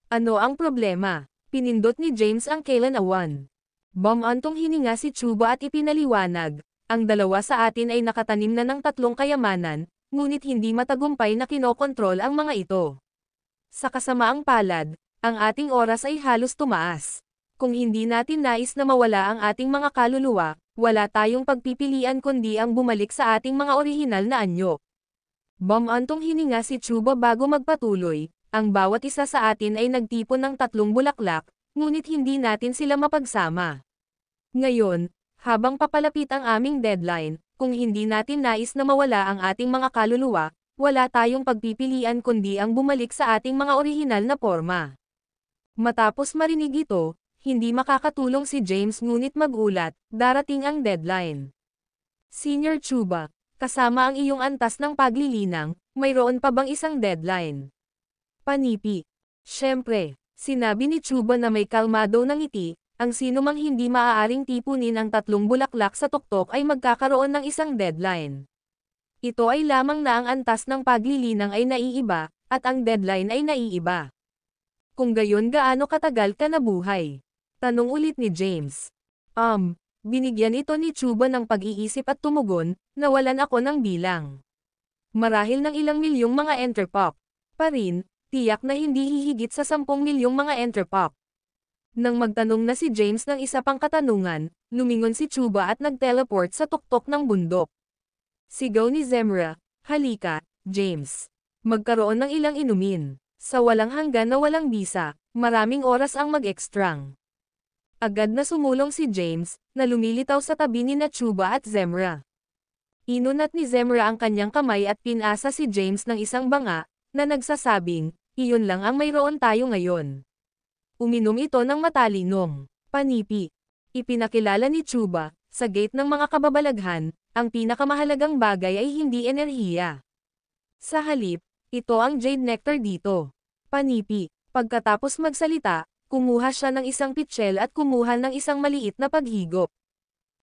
Ano ang problema? Pinindot ni James ang kailan awan. Bumantong hininga si Chuba at ipinaliwanag, ang dalawa sa atin ay nakatanim na ng 3 kayamanan, ngunit hindi matagumpay na kinokontrol ang mga ito. Sa kasamaang palad, ang ating oras ay halos tumaas. Kung hindi natin nais na mawala ang ating mga kaluluwa, wala tayong pagpipilian kundi ang bumalik sa ating mga orihinal na anyo. Bumantong hininga si Chuba bago magpatuloy, ang bawat isa sa atin ay nagtipon ng 3 bulaklak, ngunit hindi natin sila mapagsama. Ngayon, habang papalapit ang aming deadline, kung hindi natin nais na mawala ang ating mga kaluluwa, wala tayong pagpipilian kundi ang bumalik sa ating mga orihinal na forma. Matapos marinig ito, hindi makakatulong si James ngunit magulat, darating ang deadline. Senior Chuba, kasama ang iyong antas ng paglilinang, mayroon pa bang isang deadline? Panipi. Siyempre, sinabi ni Chuba na may kalmado ng ngiti, ang sinumang hindi maaaring tipunin ang 3 bulaklak sa tuktok ay magkakaroon ng isang deadline. Ito ay lamang na ang antas ng paglilinang ay naiiba, at ang deadline ay naiiba. Kung gayon gaano katagal ka nabuhay? Tanong ulit ni James. Binigyan ito ni Chuba ng pag-iisip at tumugon, nawalan ako ng bilang. Marahil ng ilang milyong mga enterpop. Pa rin, tiyak na hindi hihigit sa 10 milyong mga enterpop. Nang magtanong na si James ng isa pang katanungan, lumingon si Chuba at nag-teleport sa tuktok ng bundok. Sigaw ni Zemra, halika, James. Magkaroon ng ilang inumin. Sa walang hanggan na walang bisa, maraming oras ang mag-extrang. Agad na sumulong si James, na lumilitaw sa tabi ni Chuba at Zemra. Inunat ni Zemra ang kanyang kamay at pinasa si James ng isang banga, na nagsasabing, iyon lang ang mayroon tayo ngayon. Uminom ito ng matalinong panipi. Ipinakilala ni Chuba, sa gate ng mga kababalaghan, ang pinakamahalagang bagay ay hindi enerhiya. Sa halip, ito ang jade nectar dito. Panipi. Pagkatapos magsalita, kumuha siya ng isang pitchel at kumuha ng isang maliit na paghigop.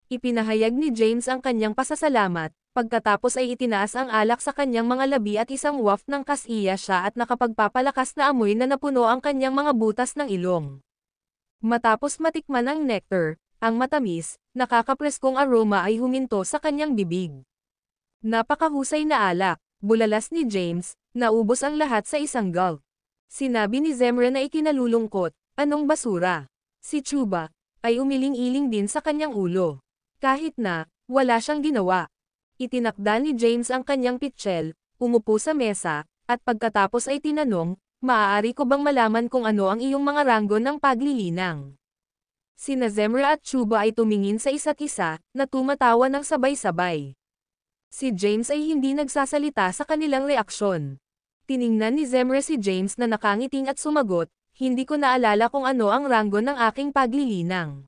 Ipinahayag ni James ang kanyang pasasalamat, pagkatapos ay itinaas ang alak sa kanyang mga labi at isang waft ng kasiya siya at nakapagpapalakas na amoy na napuno ang kanyang mga butas ng ilong. Matapos matikman ang nectar, ang matamis, nakakapreskong aroma ay huminto sa kanyang bibig. Napakahusay na alak, bulalas ni James, naubos ang lahat sa isang gulp. Sinabi ni Zemra na ikinalulungkot, anong basura? Si Chuba ay umiling-iling din sa kanyang ulo. Kahit na, wala siyang ginawa. Itinakda ni James ang kanyang pitchel, umupo sa mesa, at pagkatapos ay tinanong, maaari ko bang malaman kung ano ang iyong mga ranggo ng paglilinang? Sina Zemra at Chuba ay tumingin sa isa't isa, na tumatawa ng sabay-sabay. Si James ay hindi nagsasalita sa kanilang reaksyon. Tiningnan ni Zemra si James na nakangiting at sumagot, hindi ko naalala kung ano ang ranggo ng aking paglilinang.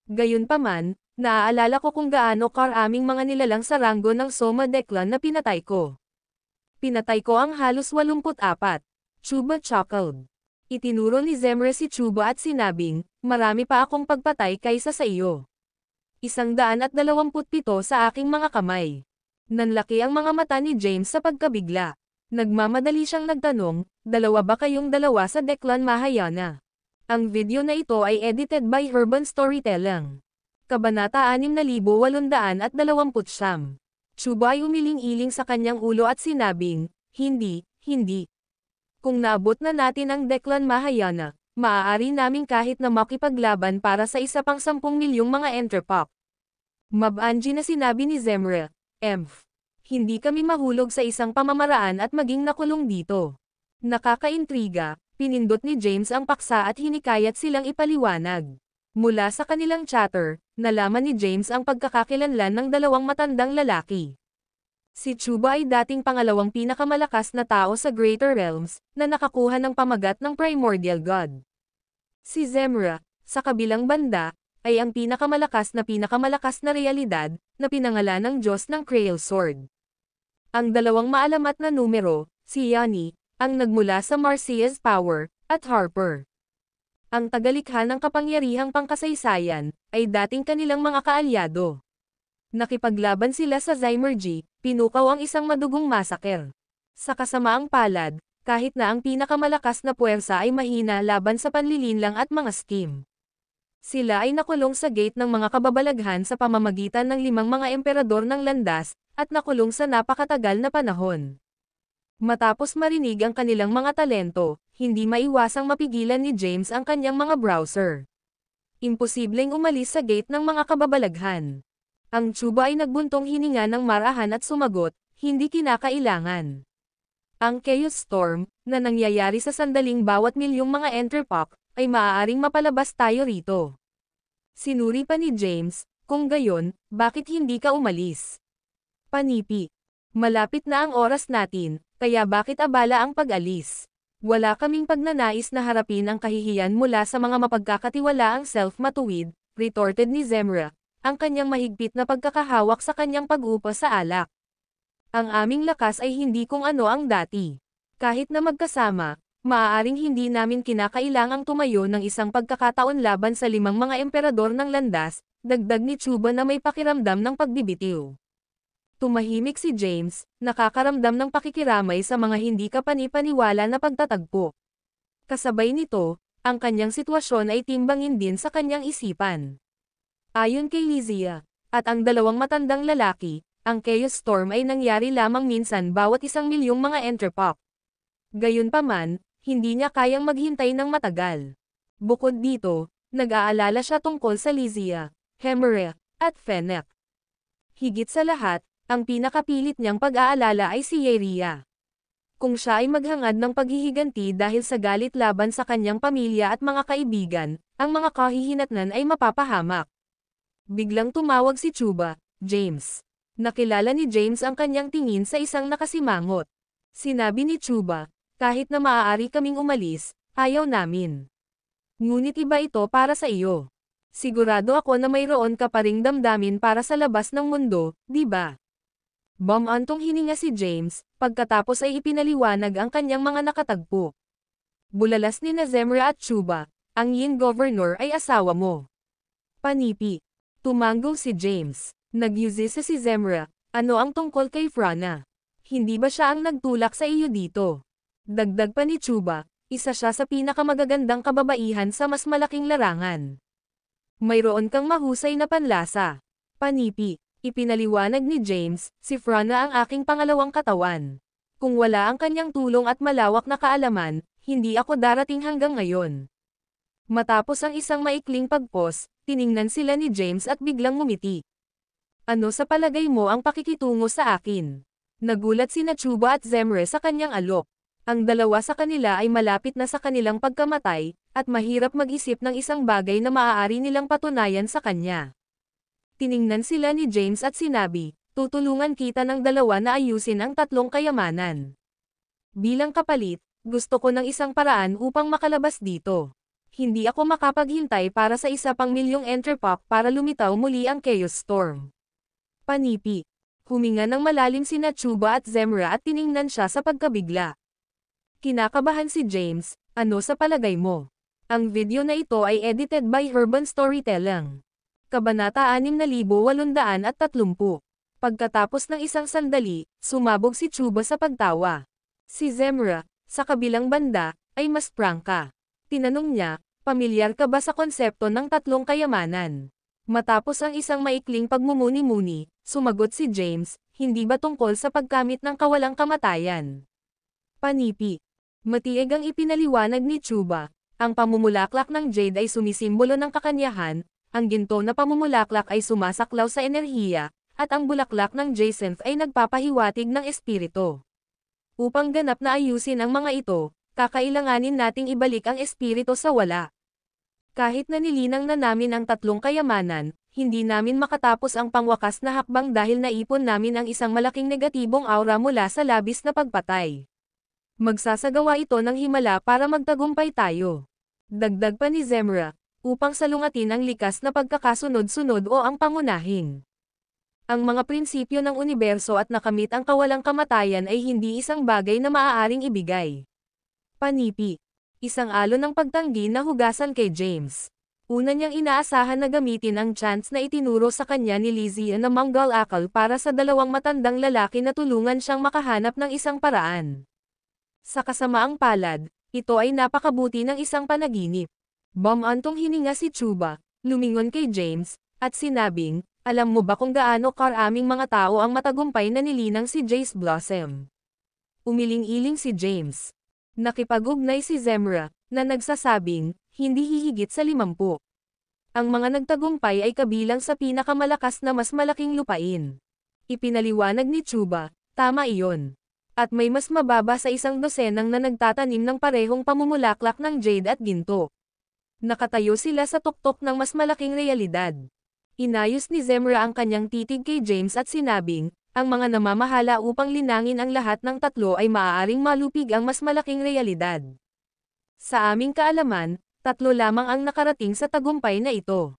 Gayunpaman, naaalala ko kung gaano karaming mga nilalang sa ranggo ng Soma Declan na pinatay ko. Pinatay ko ang halos 84. Chuba chuckled. Itinuro ni Zemra si Chuba at sinabing, marami pa akong pagpatay kaysa sa iyo. 127 sa aking mga kamay. Nanlaki ang mga mata ni James sa pagkabigla. Nagmamadali siyang nagtanong, dalawa ba kayong dalawa sa Declan Mahayana? Ang video na ito ay edited by Urban Storytelling. Kabanata 6829. Chuba ay umiling-iling sa kanyang ulo at sinabing, hindi. Kung naabot na natin ang Declan Mahayana, maaari namin kahit na makipaglaban para sa isa pang 10 milyong mga Enterpop. Mabanji na sinabi ni Zemra, hindi kami mahulog sa isang pamamaraan at maging nakulong dito. Nakakaintriga, pinindot ni James ang paksa at hinikayat silang ipaliwanag. Mula sa kanilang chatter, nalaman ni James ang pagkakakilanlan ng dalawang matandang lalaki. Si Chuba ay dating pangalawang pinakamalakas na tao sa Greater Realms, na nakakuha ng pamagat ng Primordial God. Si Zemra, sa kabilang banda, ay ang pinakamalakas na realidad, na pinangalan ng Diyos ng Krail Sword. Ang dalawang maalamat na numero, si Yanni, ang nagmula sa Marcia's Power, at Harper. Ang tagalikha ng kapangyarihang pangkasaysayan, ay dating kanilang mga kaalyado. Nakipaglaban sila sa Zymergy, pinukaw ang isang madugong masaker. Sa kasamaang palad, kahit na ang pinakamalakas na puwersa ay mahina laban sa panlilinlang at mga scheme. Sila ay nakulong sa gate ng mga kababalaghan sa pamamagitan ng 5 mga emperador ng landas, at nakulong sa napakatagal na panahon. Matapos marinig ang kanilang mga talento, hindi maiwasang mapigilan ni James ang kanyang mga browser. Imposibleng umalis sa gate ng mga kababalaghan. Ang Chuba ay nagbuntong hininga ng marahan at sumagot, hindi kinakailangan. Ang Chaos Storm, na nangyayari sa sandaling bawat milyong mga Enterpop, ay maaaring mapalabas tayo rito. Sinuri pa ni James, kung gayon, bakit hindi ka umalis? Panipi. Malapit na ang oras natin, kaya bakit abala ang pag-alis? Wala kaming pagnanais na harapin ang kahihiyan mula sa mga mapagkakatiwalaang self-matuwid, retorted ni Zemra, ang kanyang mahigpit na pagkakahawak sa kanyang pag-upa sa alak. Ang aming lakas ay hindi kung ano ang dati. Kahit na magkasama, maaaring hindi namin kinakailangang tumayo ng isang pagkakataon laban sa 5 mga emperador ng landas, dagdag ni Chuba na may pakiramdam ng pagbibitiw. Tumahimik si James, nakakaramdam ng pakikiramay sa mga hindi kapani-paniwala na pagtatagpo. Kasabay nito, ang kanyang sitwasyon ay timbangin din sa kanyang isipan. Ayon kay Lysia, at ang dalawang matandang lalaki, ang Chaos Storm ay nangyari lamang minsan bawat 1 milyong mga Enterpop. Gayunpaman, hindi niya kayang maghintay ng matagal. Bukod dito, nag-aalala siya tungkol sa Lysia, Hemera, at Fennec. Higit sa lahat, ang pinakapilit niyang pag-aalala ay si Yeria. Kung siya ay maghangad ng paghihiganti dahil sa galit laban sa kanyang pamilya at mga kaibigan, ang mga kahihinatnan ay mapapahamak. Biglang tumawag si Chuba, James. Nakilala ni James ang kanyang tingin sa isang nakasimangot. Sinabi ni Chuba, kahit na maaari kaming umalis, ayaw namin. Ngunit iba ito para sa iyo. Sigurado ako na mayroon ka pa ring damdamin para sa labas ng mundo, di ba? Bumantong hininga si James, pagkatapos ay ipinaliwanag ang kanyang mga nakatagpo. Bulalas ni Zemra at Chuba, ang Yin Governor ay asawa mo. Panipi. Tumango si James. Nagyuzisa si Zemra. Ano ang tungkol kay Frana? Hindi ba siya ang nagtulak sa iyo dito? Dagdag pa ni Chuba, isa siya sa pinakamagagandang kababaihan sa mas malaking larangan. Mayroon kang mahusay na panlasa. Panipi, ipinaliwanag ni James, si Frana ang aking pangalawang katawan. Kung wala ang kanyang tulong at malawak na kaalaman, hindi ako darating hanggang ngayon. Matapos ang isang maikling pagpos, tiningnan sila ni James at biglang ngumiti. Ano sa palagay mo ang pakikitungo sa akin? Nagulat sina Chuba at Zemre sa kanyang alok. Ang dalawa sa kanila ay malapit na sa kanilang pagkamatay, at mahirap mag-isip ng isang bagay na maaari nilang patunayan sa kanya. Tiningnan sila ni James at sinabi, tutulungan kita ng dalawa na ayusin ang tatlong kayamanan. Bilang kapalit, gusto ko ng isang paraan upang makalabas dito. Hindi ako makapaghintay para sa isa pang milyong Enterpop para lumitaw muli ang Chaos Storm. Panipi. Huminga ng malalim sina Chuba at Zemra at tiningnan siya sa pagkabigla. Kinakabahan si James, ano sa palagay mo? Ang video na ito ay edited by Urban Storytelling. Kabanata 6830. Pagkatapos ng isang sandali, sumabog si Chuba sa pagtawa. Si Zemra, sa kabilang banda, ay mas prangka. Tinanong niya, pamilyar ka ba sa konsepto ng tatlong kayamanan? Matapos ang isang maikling pagmumuni-muni, sumagot si James, hindi ba tungkol sa pagkamit ng kawalang kamatayan? Panipi. Matieg ang ipinaliwanag ni Chuba, ang pamumulaklak ng Jade ay sumisimbolo ng kakanyahan, ang ginto na pamumulaklak ay sumasaklaw sa enerhiya, at ang bulaklak ng Jacinth ay nagpapahiwatig ng espiritu. Upang ganap na ayusin ang mga ito, kakailanganin nating ibalik ang espiritu sa wala. Kahit na nilinang na namin ang tatlong kayamanan, hindi namin makatapos ang pangwakas na hakbang dahil naipon namin ang isang malaking negatibong aura mula sa labis na pagpatay. Magsasagawa ito ng himala para magtagumpay tayo. Dagdag pa ni Zemra, upang salungatin ang likas na pagkakasunod-sunod o ang pangunahing. Ang mga prinsipyo ng universo at nakamit ang kawalang kamatayan ay hindi isang bagay na maaaring ibigay. Panipi. Isang alon ng pagtanggi na hugasan kay James. Una niyang inaasahan na gamitin ang chance na itinuro sa kanya ni Lizzie na manggal akal para sa dalawang matandang lalaki na tulungan siyang makahanap ng isang paraan. Sa kasamaang palad, ito ay napakabuti ng isang panaginip. Bumantong hininga si Chuba, lumingon kay James, at sinabing, alam mo ba kung gaano karaming mga tao ang matagumpay na nilinang si Jace Blossom? Umiling-iling si James. Nakipag-ugnay si Zemra, na nagsasabing, hindi hihigit sa 50. Ang mga nagtagumpay ay kabilang sa pinakamalakas na mas malaking lupain. Ipinaliwanag ni Chuba, tama iyon. At may mas mababa sa isang dosenang na nagtatanim ng parehong pamumulaklak ng jade at ginto. Nakatayo sila sa tuktok ng mas malaking realidad. Inayos ni Zemra ang kanyang titig kay James at sinabing, ang mga namamahala upang linangin ang lahat ng tatlo ay maaaring malupig ang mas malaking realidad. Sa aming kaalaman, tatlo lamang ang nakarating sa tagumpay na ito.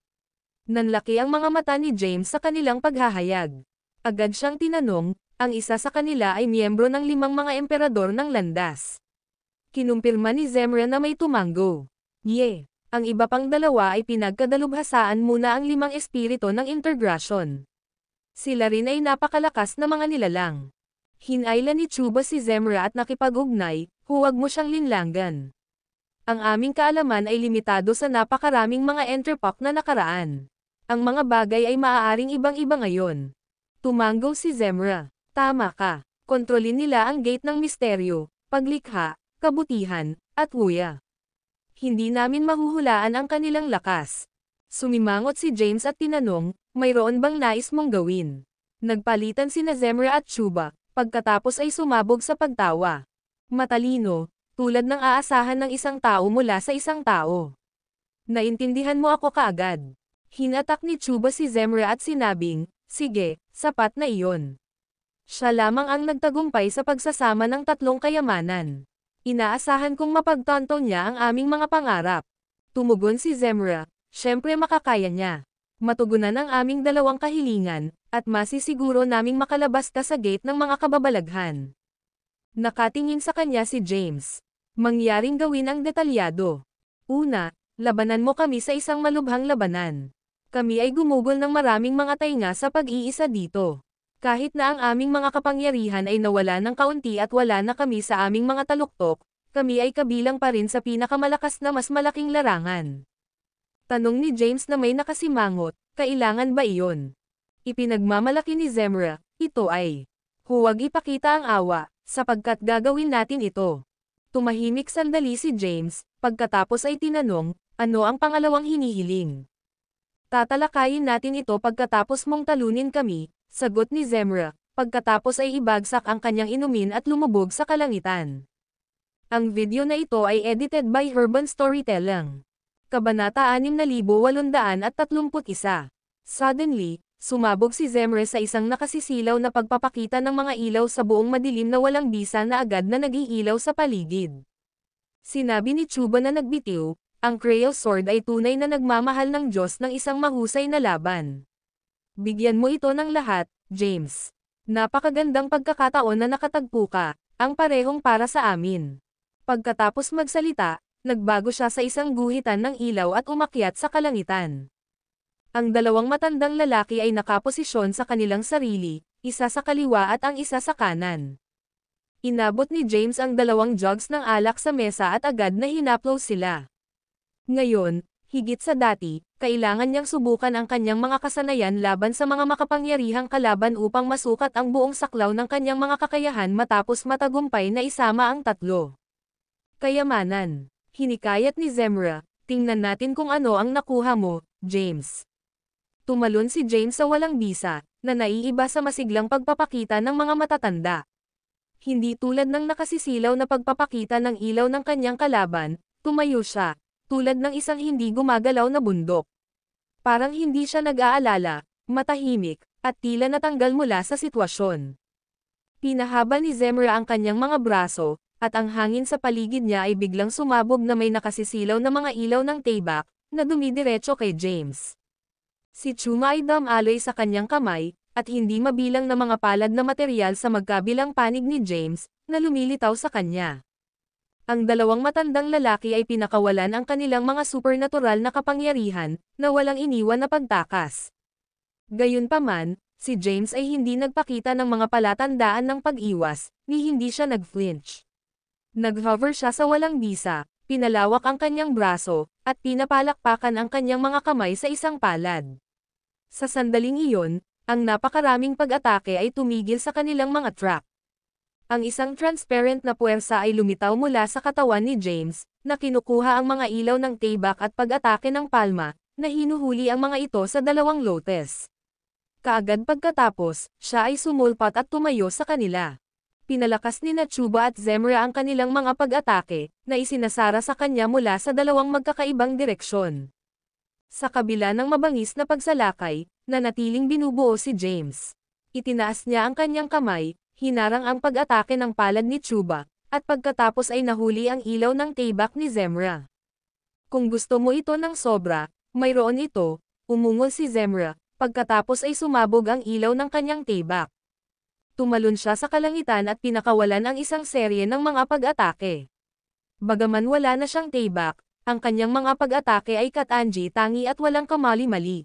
Nanlaki ang mga mata ni James sa kanilang paghahayag. Agad siyang tinanong, ang isa sa kanila ay miyembro ng 5 mga emperador ng landas. Kinumpirma ni Zemra na may tumango. Ang iba pang dalawa ay pinagkadalubhasaan muna ang 5 espiritu ng intergression. Sila rin ay napakalakas na mga nilalang. Hinayla ni Chuba si Zemra at nakipag-ugnay, huwag mo siyang linlangan. Ang aming kaalaman ay limitado sa napakaraming mga Enterpop na nakaraan. Ang mga bagay ay maaaring ibang-iba ngayon. Tumango si Zemra. Tama ka. Kontrolin nila ang gate ng misteryo, paglikha, kabutihan, at huya. Hindi namin mahuhulaan ang kanilang lakas. Sumimangot si James at tinanong, mayroon bang nais mong gawin? Nagpalitan sina Zemra at Chuba, pagkatapos ay sumabog sa pagtawa. Matalino, tulad ng aasahan ng isang tao mula sa isang tao. Naintindihan mo ako kaagad. Hinatak ni Chuba si Zemra at sinabing, sige, sapat na iyon. Siya lamang ang nagtagumpay sa pagsasama ng tatlong kayamanan. Inaasahan kong mapagtanto niya ang aming mga pangarap. Tumugon si Zemra, syempre makakaya niya. Matugunan ang aming dalawang kahilingan, at masisiguro naming makalabas ka sa gate ng mga kababalaghan. Nakatingin sa kanya si James. Mangyaring gawin ang detalyado. Una, labanan mo kami sa isang malubhang labanan. Kami ay gumugol ng maraming mga tainga sa pag-iisa dito. Kahit na ang aming mga kapangyarihan ay nawala ng kaunti at wala na kami sa aming mga taluktok, kami ay kabilang pa rin sa pinakamalakas na mas malaking larangan. Tanong ni James na may nakasimangot, kailangan ba iyon? Ipinagmamalaki ni Zemra, ito ay. Huwag ipakita ang awa, sapagkat gagawin natin ito. Tumahimik sandali si James, pagkatapos ay tinanong, ano ang pangalawang hinihiling? Tatalakayin natin ito pagkatapos mong talunin kami, sagot ni Zemra, pagkatapos ay ibagsak ang kanyang inumin at lumubog sa kalangitan. Ang video na ito ay edited by Urban Storytelling. Kabanata 6831. Suddenly, sumabog si Zemre sa isang nakasisilaw na pagpapakita ng mga ilaw sa buong madilim na walang bisa na agad na nag-iilaw sa paligid. Sinabi ni Chuba na nagbitiw, ang Creo Sword ay tunay na nagmamahal ng Diyos ng isang mahusay na laban. Bigyan mo ito ng lahat, James. Napakagandang pagkakataon na nakatagpo ka, ang parehong para sa amin. Pagkatapos magsalita, nagbago siya sa isang guhitan ng ilaw at umakyat sa kalangitan. Ang dalawang matandang lalaki ay nakaposisyon sa kanilang sarili, isa sa kaliwa at ang isa sa kanan. Inabot ni James ang 2 jugs ng alak sa mesa at agad na hinaplow sila. Ngayon, higit sa dati, kailangan niyang subukan ang kanyang mga kasanayan laban sa mga makapangyarihang kalaban upang masukat ang buong saklaw ng kanyang mga kakayahan matapos matagumpay na isama ang tatlo. Kayamanan. Hinikayat ni Zemra, tingnan natin kung ano ang nakuha mo, James. Tumalon si James sa walang bisa, na naiiba sa masiglang pagpapakita ng mga matatanda. Hindi tulad ng nakasisilaw na pagpapakita ng ilaw ng kanyang kalaban, tumayo siya, tulad ng isang hindi gumagalaw na bundok. Parang hindi siya nag-aalala, matahimik, at tila natanggal mula sa sitwasyon. Pinahaba ni Zemra ang kanyang mga braso, at ang hangin sa paligid niya ay biglang sumabog na may nakasisilaw na mga ilaw ng taybak, na dumidiretso kay James. Si Chuma ay damaloy sa kanyang kamay, at hindi mabilang na mga palad na material sa magkabilang panig ni James, na lumilitaw sa kanya. Ang dalawang matandang lalaki ay pinakawalan ang kanilang mga supernatural na kapangyarihan, na walang iniwan na pagtakas. Gayunpaman, si James ay hindi nagpakita ng mga palatandaan ng pag-iwas, ni hindi siya nag-flinch. Nag-hover siya sa walang bisa, pinalawak ang kanyang braso, at pinapalakpakan ang kanyang mga kamay sa isang palad. Sa sandaling iyon, ang napakaraming pag-atake ay tumigil sa kanilang mga trap. Ang isang transparent na puwersa ay lumitaw mula sa katawan ni James, na kinukuha ang mga ilaw ng taybak at pag-atake ng palma, na hinuhuli ang mga ito sa 2 lotes. Kaagad pagkatapos, siya ay sumulpat at tumayo sa kanila. Pinalakas ni Chuba at Zemra ang kanilang mga pag-atake, na isinasara sa kanya mula sa 2 magkakaibang direksyon. Sa kabila ng mabangis na pagsalakay, nanatiling binubuo si James. Itinaas niya ang kanyang kamay, hinarang ang pag-atake ng palad ni Chuba, at pagkatapos ay nahuli ang ilaw ng taybak ni Zemra. Kung gusto mo ito ng sobra, mayroon ito, umungol si Zemra, pagkatapos ay sumabog ang ilaw ng kanyang taybak. Tumalon siya sa kalangitan at pinakawalan ang isang serye ng mga pag-atake. Bagaman wala na siyang taybak, ang kanyang mga pag-atake ay katangi-tangi at walang kamali-mali.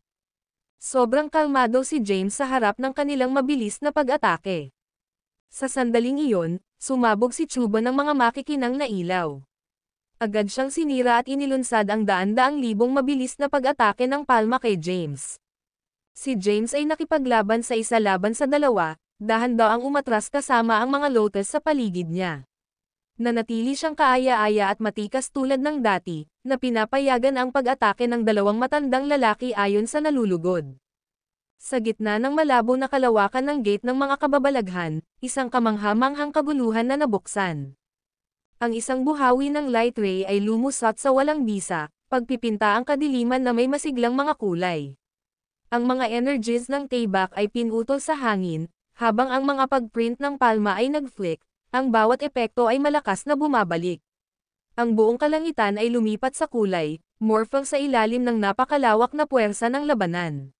Sobrang kalmado si James sa harap ng kanilang mabilis na pag-atake. Sa sandaling iyon, sumabog si Chuba ng mga makikinang na ilaw. Agad siyang sinira at inilunsad ang daan-daang libong mabilis na pag-atake ng palma kay James. Si James ay nakipaglaban sa 1 laban sa 2, dahan-daang umatras kasama ang mga lotes sa paligid niya. Nanatili siyang kaaya-aya at matikas tulad ng dati, na pinapayagan ang pag-atake ng 2 matandang lalaki ayon sa nalulugod. Sa gitna ng malabo na kalawakan ng gate ng mga kababalaghan, isang kamangha-manghang kaguluhan na nabuksan. Ang isang buhawi ng light ray ay lumusot sa walang bisa, pagpipinta ang kadiliman na may masiglang mga kulay. Ang mga energies ng taybak ay pinutol sa hangin, habang ang mga pagprint ng palma ay nag-flick, ang bawat epekto ay malakas na bumabalik. Ang buong kalangitan ay lumipat sa kulay, morphing sa ilalim ng napakalawak na puwersa ng labanan.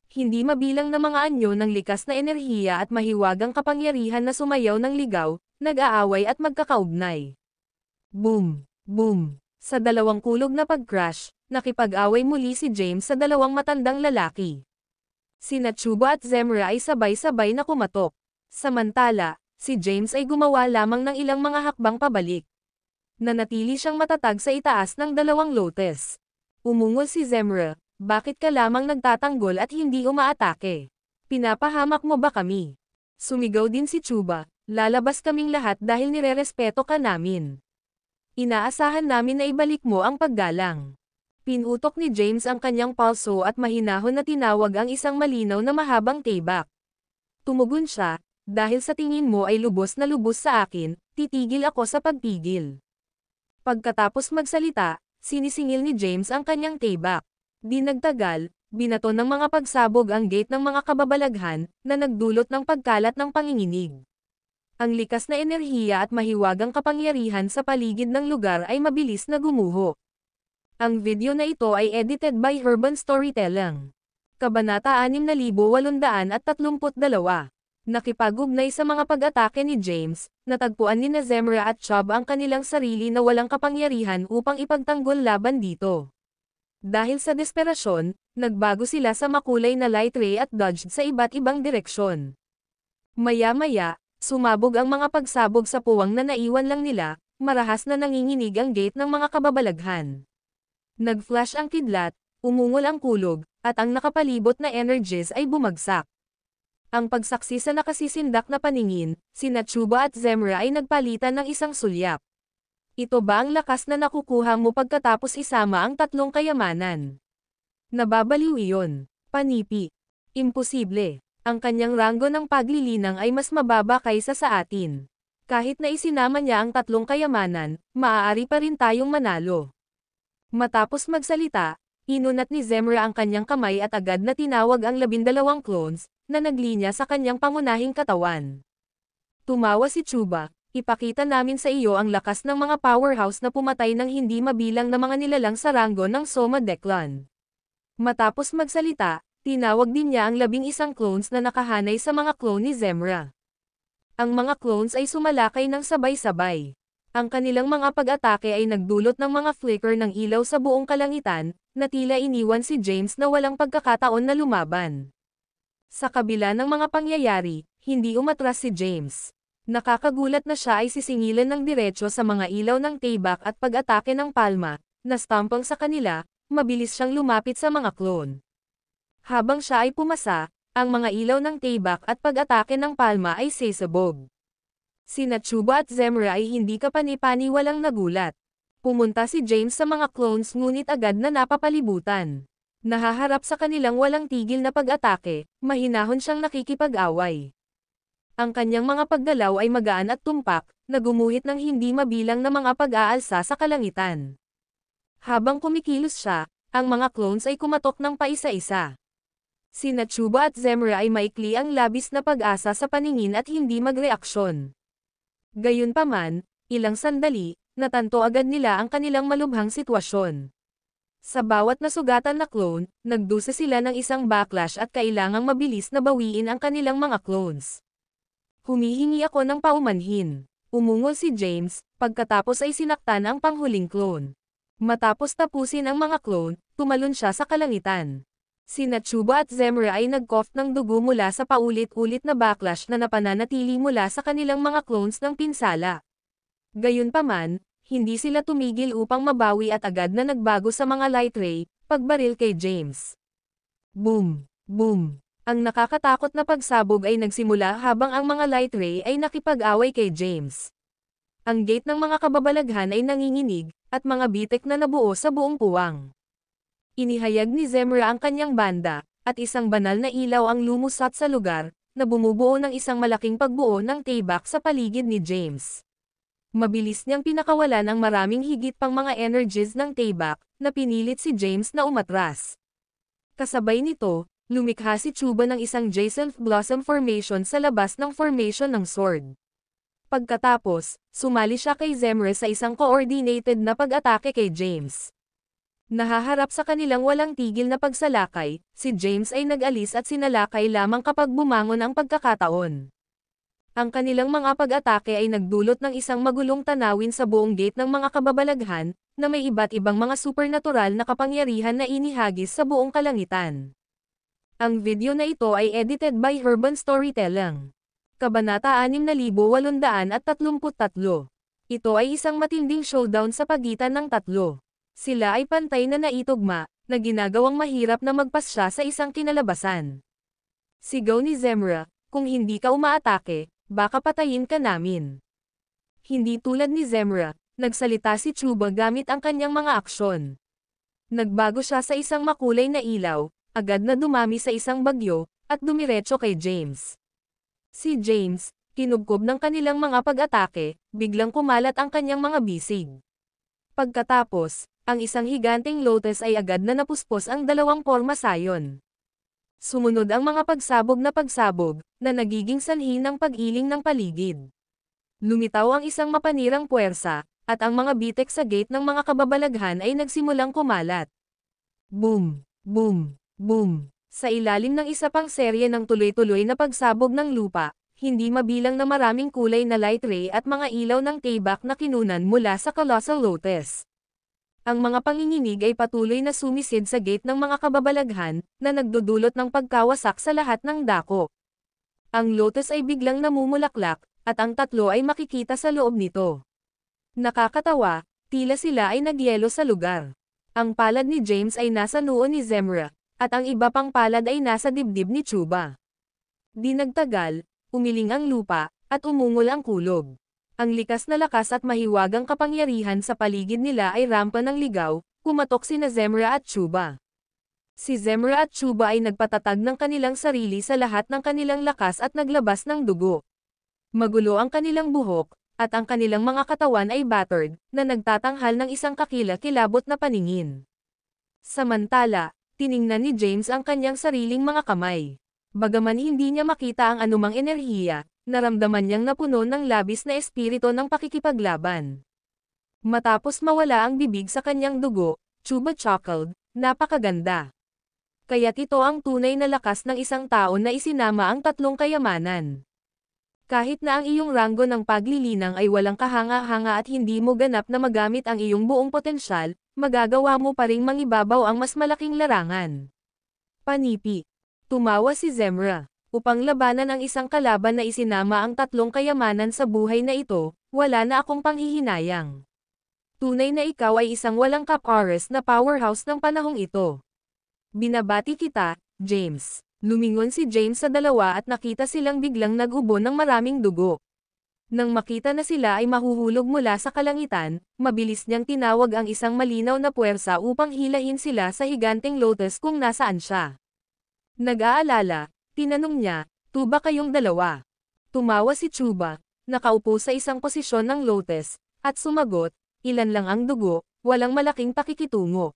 Hindi mabilang na mga anyo ng likas na enerhiya at mahiwagang kapangyarihan na sumayaw ng ligaw, nag-aaway at magkakaugnay. Boom! Boom! Sa 2 kulog na pag-crash, nakipag-away muli si James sa dalawang matandang lalaki. Sina Chuba at Zemra ay sabay-sabay na kumatok. Samantala, si James ay gumawa lamang ng ilang mga hakbang pabalik. Nanatili siyang matatag sa itaas ng dalawang lotes. Umungol si Zemra, bakit ka lamang nagtatanggol at hindi umaatake? Pinapahamak mo ba kami? Sumigaw din si Chuba, lalabas kaming lahat dahil nirerespeto ka namin. Inaasahan namin na ibalik mo ang paggalang. Pinutok ni James ang kanyang palso at mahinahon na tinawag ang isang malinaw na mahabang tibak. Tumugon siya, dahil sa tingin mo ay lubos na lubos sa akin, titigil ako sa pagpigil. Pagkatapos magsalita, sinisingil ni James ang kanyang tibak. Di nagtagal, binato ng mga pagsabog ang gate ng mga kababalaghan, na nagdulot ng pagkalat ng panginginig. Ang likas na enerhiya at mahiwagang kapangyarihan sa paligid ng lugar ay mabilis na gumuho. Ang video na ito ay edited by Urban Storytelling. Kabanata 6832. Nakipag-ugnay sa mga pag-atake ni James, natagpuan ni Zemra at Chubb ang kanilang sarili na walang kapangyarihan upang ipagtanggol laban dito. Dahil sa desperasyon, nagbago sila sa makulay na light ray at dodged sa iba't ibang direksyon. Maya-maya, sumabog ang mga pagsabog sa puwang na naiwan lang nila, marahas na nanginginig ang gate ng mga kababalaghan. Nag-flash ang kidlat, umungol ang kulog, at ang nakapalibot na energies ay bumagsak. Ang pagsaksi sa nakasisindak na paningin, sina Chuba at Zemra ay nagpalitan ng isang sulyap. Ito ba ang lakas na nakukuha mo pagkatapos isama ang tatlong kayamanan? Nababaliw iyon. Panipi. Imposible. Ang kanyang ranggo ng paglilinang ay mas mababa kaysa sa atin. Kahit na isinama niya ang tatlong kayamanan, maaari pa rin tayong manalo. Matapos magsalita, inunat ni Zemra ang kanyang kamay at agad na tinawag ang 12 clones, na naglinya sa kanyang pangunahing katawan. Tumawa si Chuba. Ipakita namin sa iyo ang lakas ng mga powerhouse na pumatay ng hindi mabilang na mga nilalang sa ranggo ng Soma Declan. Matapos magsalita, tinawag din niya ang 11 clones na nakahanay sa mga clone ni Zemra. Ang mga clones ay sumalakay ng sabay-sabay. Ang kanilang mga pag-atake ay nagdulot ng mga flicker ng ilaw sa buong kalangitan, na tila iniwan si James na walang pagkakataon na lumaban. Sa kabila ng mga pangyayari, hindi umatras si James. Nakakagulat na siya ay sisingilan ng diretso sa mga ilaw ng tibak at pag-atake ng palma, na stampang sa kanila, mabilis siyang lumapit sa mga clone. Habang siya ay pumasa, ang mga ilaw ng tibak at pag-atake ng palma ay sesabog. Sina Chuba at Zemra ay hindi kapani-paniwalang nagulat. Pumunta si James sa mga clones ngunit agad na napapalibutan. Nahaharap sa kanilang walang tigil na pag-atake, mahinahon siyang nakikipag-away. Ang kanyang mga paggalaw ay magaan at tumpak, na gumuhit ng hindi mabilang na mga pag-aalsa sa kalangitan. Habang kumikilos siya, ang mga clones ay kumatok ng paisa-isa. Sina Chuba at Zemra ay maikli ang labis na pag-asa sa paningin at hindi magreaksyon. Gayunpaman, ilang sandali, natanto agad nila ang kanilang malubhang sitwasyon. Sa bawat nasugatan na clone, nagdusa sila ng isang backlash at kailangang mabilis na bawiin ang kanilang mga clones. Humihingi ako ng paumanhin. Umungol si James, pagkatapos ay sinaktan ang panghuling clone. Matapos tapusin ang mga clone, tumalon siya sa kalangitan. Sina Chuba at Zemra ay nag-cough ng dugo mula sa paulit-ulit na backlash na napananatili mula sa kanilang mga clones ng pinsala. Gayunpaman, hindi sila tumigil upang mabawi at agad na nagbago sa mga light ray, pagbaril kay James. Boom! Boom! Ang nakakatakot na pagsabog ay nagsimula habang ang mga light ray ay nakipag-away kay James. Ang gate ng mga kababalaghan ay nanginginig, at mga bitek na nabuo sa buong puwang. Inihayag ni Zemra ang kanyang banda, at isang banal na ilaw ang lumusot sa lugar, na bumubuo ng isang malaking pagbuo ng tibak sa paligid ni James. Mabilis niyang pinakawalan ang maraming higit pang mga energies ng tibak, na pinilit si James na umatras. Kasabay nito, lumikha si Chuba ng isang Jason Blossom Formation sa labas ng formation ng sword. Pagkatapos, sumali siya kay Zemra sa isang coordinated na pag-atake kay James. Nahaharap sa kanilang walang tigil na pagsalakay, si James ay nag-alis at sinalakay lamang kapag bumangon ang pagkakataon. Ang kanilang mga pag-atake ay nagdulot ng isang magulong tanawin sa buong gate ng mga kababalaghan, na may iba't ibang mga supernatural na kapangyarihan na inihagis sa buong kalangitan. Ang video na ito ay edited by Urban Storytelling. Kabanata 6833. Ito ay isang matinding showdown sa pagitan ng tatlo. Sila ay pantay na naitugma, na ginagawang mahirap na magpasya sa isang kinalabasan. Sigaw ni Zemra, kung hindi ka umaatake, baka patayin ka namin. Hindi tulad ni Zemra, nagsalita si Chuba gamit ang kanyang mga aksyon. Nagbago siya sa isang makulay na ilaw, agad na dumami sa isang bagyo, at dumiretso kay James. Si James, kinubkob ng kanilang mga pag-atake, biglang kumalat ang kanyang mga bisig. Pagkatapos, ang isang higanteng lotus ay agad na napuspos ang dalawang porma sayon. Sumunod ang mga pagsabog, na nagiging sanhi ng pag-iling ng paligid. Lumitaw ang isang mapanirang puwersa, at ang mga bitek sa gate ng mga kababalaghan ay nagsimulang kumalat. Boom! Boom! Boom! Sa ilalim ng isa pang serye ng tuloy-tuloy na pagsabog ng lupa, hindi mabilang na maraming kulay na light ray at mga ilaw ng tibak na kinunan mula sa Colossal Lotus. Ang mga panginginig ay patuloy na sumisid sa gate ng mga kababalaghan, na nagdudulot ng pagkawasak sa lahat ng dako. Ang lotus ay biglang namumulaklak, at ang tatlo ay makikita sa loob nito. Nakakatawa, tila sila ay nagyelo sa lugar. Ang palad ni James ay nasa noo ni Zemra, at ang iba pang palad ay nasa dibdib ni Chuba. Di nagtagal, umiling ang lupa, at umungol ang kulog. Ang likas na lakas at mahiwagang kapangyarihan sa paligid nila ay rampa ng ligaw, kumatok sina Zemra at Chuba. Si Zemra at Chuba ay nagpatatag ng kanilang sarili sa lahat ng kanilang lakas at naglabas ng dugo. Magulo ang kanilang buhok, at ang kanilang mga katawan ay battered, na nagtatanghal ng isang kakila-kilabot na paningin. Samantala, tiningnan ni James ang kanyang sariling mga kamay. Bagaman hindi niya makita ang anumang enerhiya, naramdaman niyang napuno ng labis na espiritu ng pakikipaglaban. Matapos mawala ang bibig sa kanyang dugo, Chuba chuckled, napakaganda. Kaya't ito ang tunay na lakas ng isang tao na isinama ang tatlong kayamanan. Kahit na ang iyong ranggo ng paglilinang ay walang kahanga-hanga at hindi mo ganap na magamit ang iyong buong potensyal, magagawa mo pa ring mangibabaw ang mas malaking larangan. Panipi. Tumawa si Zemra. Upang labanan ang isang kalaban na isinama ang tatlong kayamanan sa buhay na ito, wala na akong panghihinayang. Tunay na ikaw ay isang walang kapares na powerhouse ng panahong ito. Binabati kita, James. Lumingon si James sa dalawa at nakita silang biglang nag-ubo ng maraming dugo. Nang makita na sila ay mahuhulog mula sa kalangitan, mabilis niyang tinawag ang isang malinaw na puwersa upang hilahin sila sa higanteng lotus kung nasaan siya. Nag-aalala, tinanong niya, "Tuba kayong dalawa?" Tumawa si Chuba, nakaupo sa isang posisyon ng lotus, at sumagot, "Ilan lang ang dugo, walang malaking pakikitungo.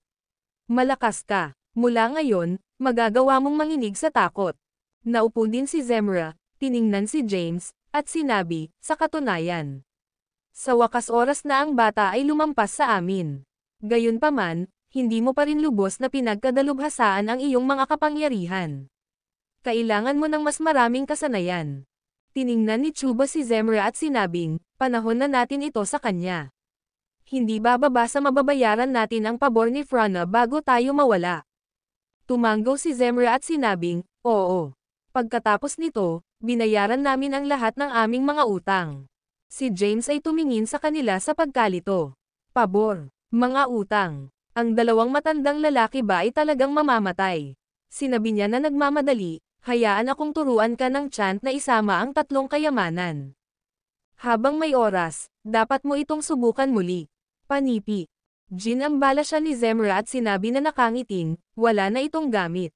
Malakas ka. Mula ngayon, magagawa mong manginig sa takot." Naupo din si Zemra, tiningnan si James, at sinabi, "Sa katunayan, sa wakas oras na ang bata ay lumampas sa amin. Gayunpaman, hindi mo pa rin lubos na pinagkadalubhasaan ang iyong mga kapangyarihan. Kailangan mo ng mas maraming kasanayan." Tiningnan ni Chuba si Zemra at sinabing, "Panahon na natin ito sa kanya. Hindi bababa sa mababayaran natin ang pabor ni Frana bago tayo mawala." Tumanggaw si Zemra at sinabing, "Oo. Pagkatapos nito, binayaran namin ang lahat ng aming mga utang." Si James ay tumingin sa kanila sa pagkalito. "Pabor, mga utang. Ang dalawang matandang lalaki ba ay talagang mamamatay?" Sinabi niya na nagmamadali, "Hayaan akong turuan ka ng chant na isama ang tatlong kayamanan. Habang may oras, dapat mo itong subukan muli." Panipi. Ginambala siya ni Zemra at sinabi na nakangiting, "Wala na itong gamit.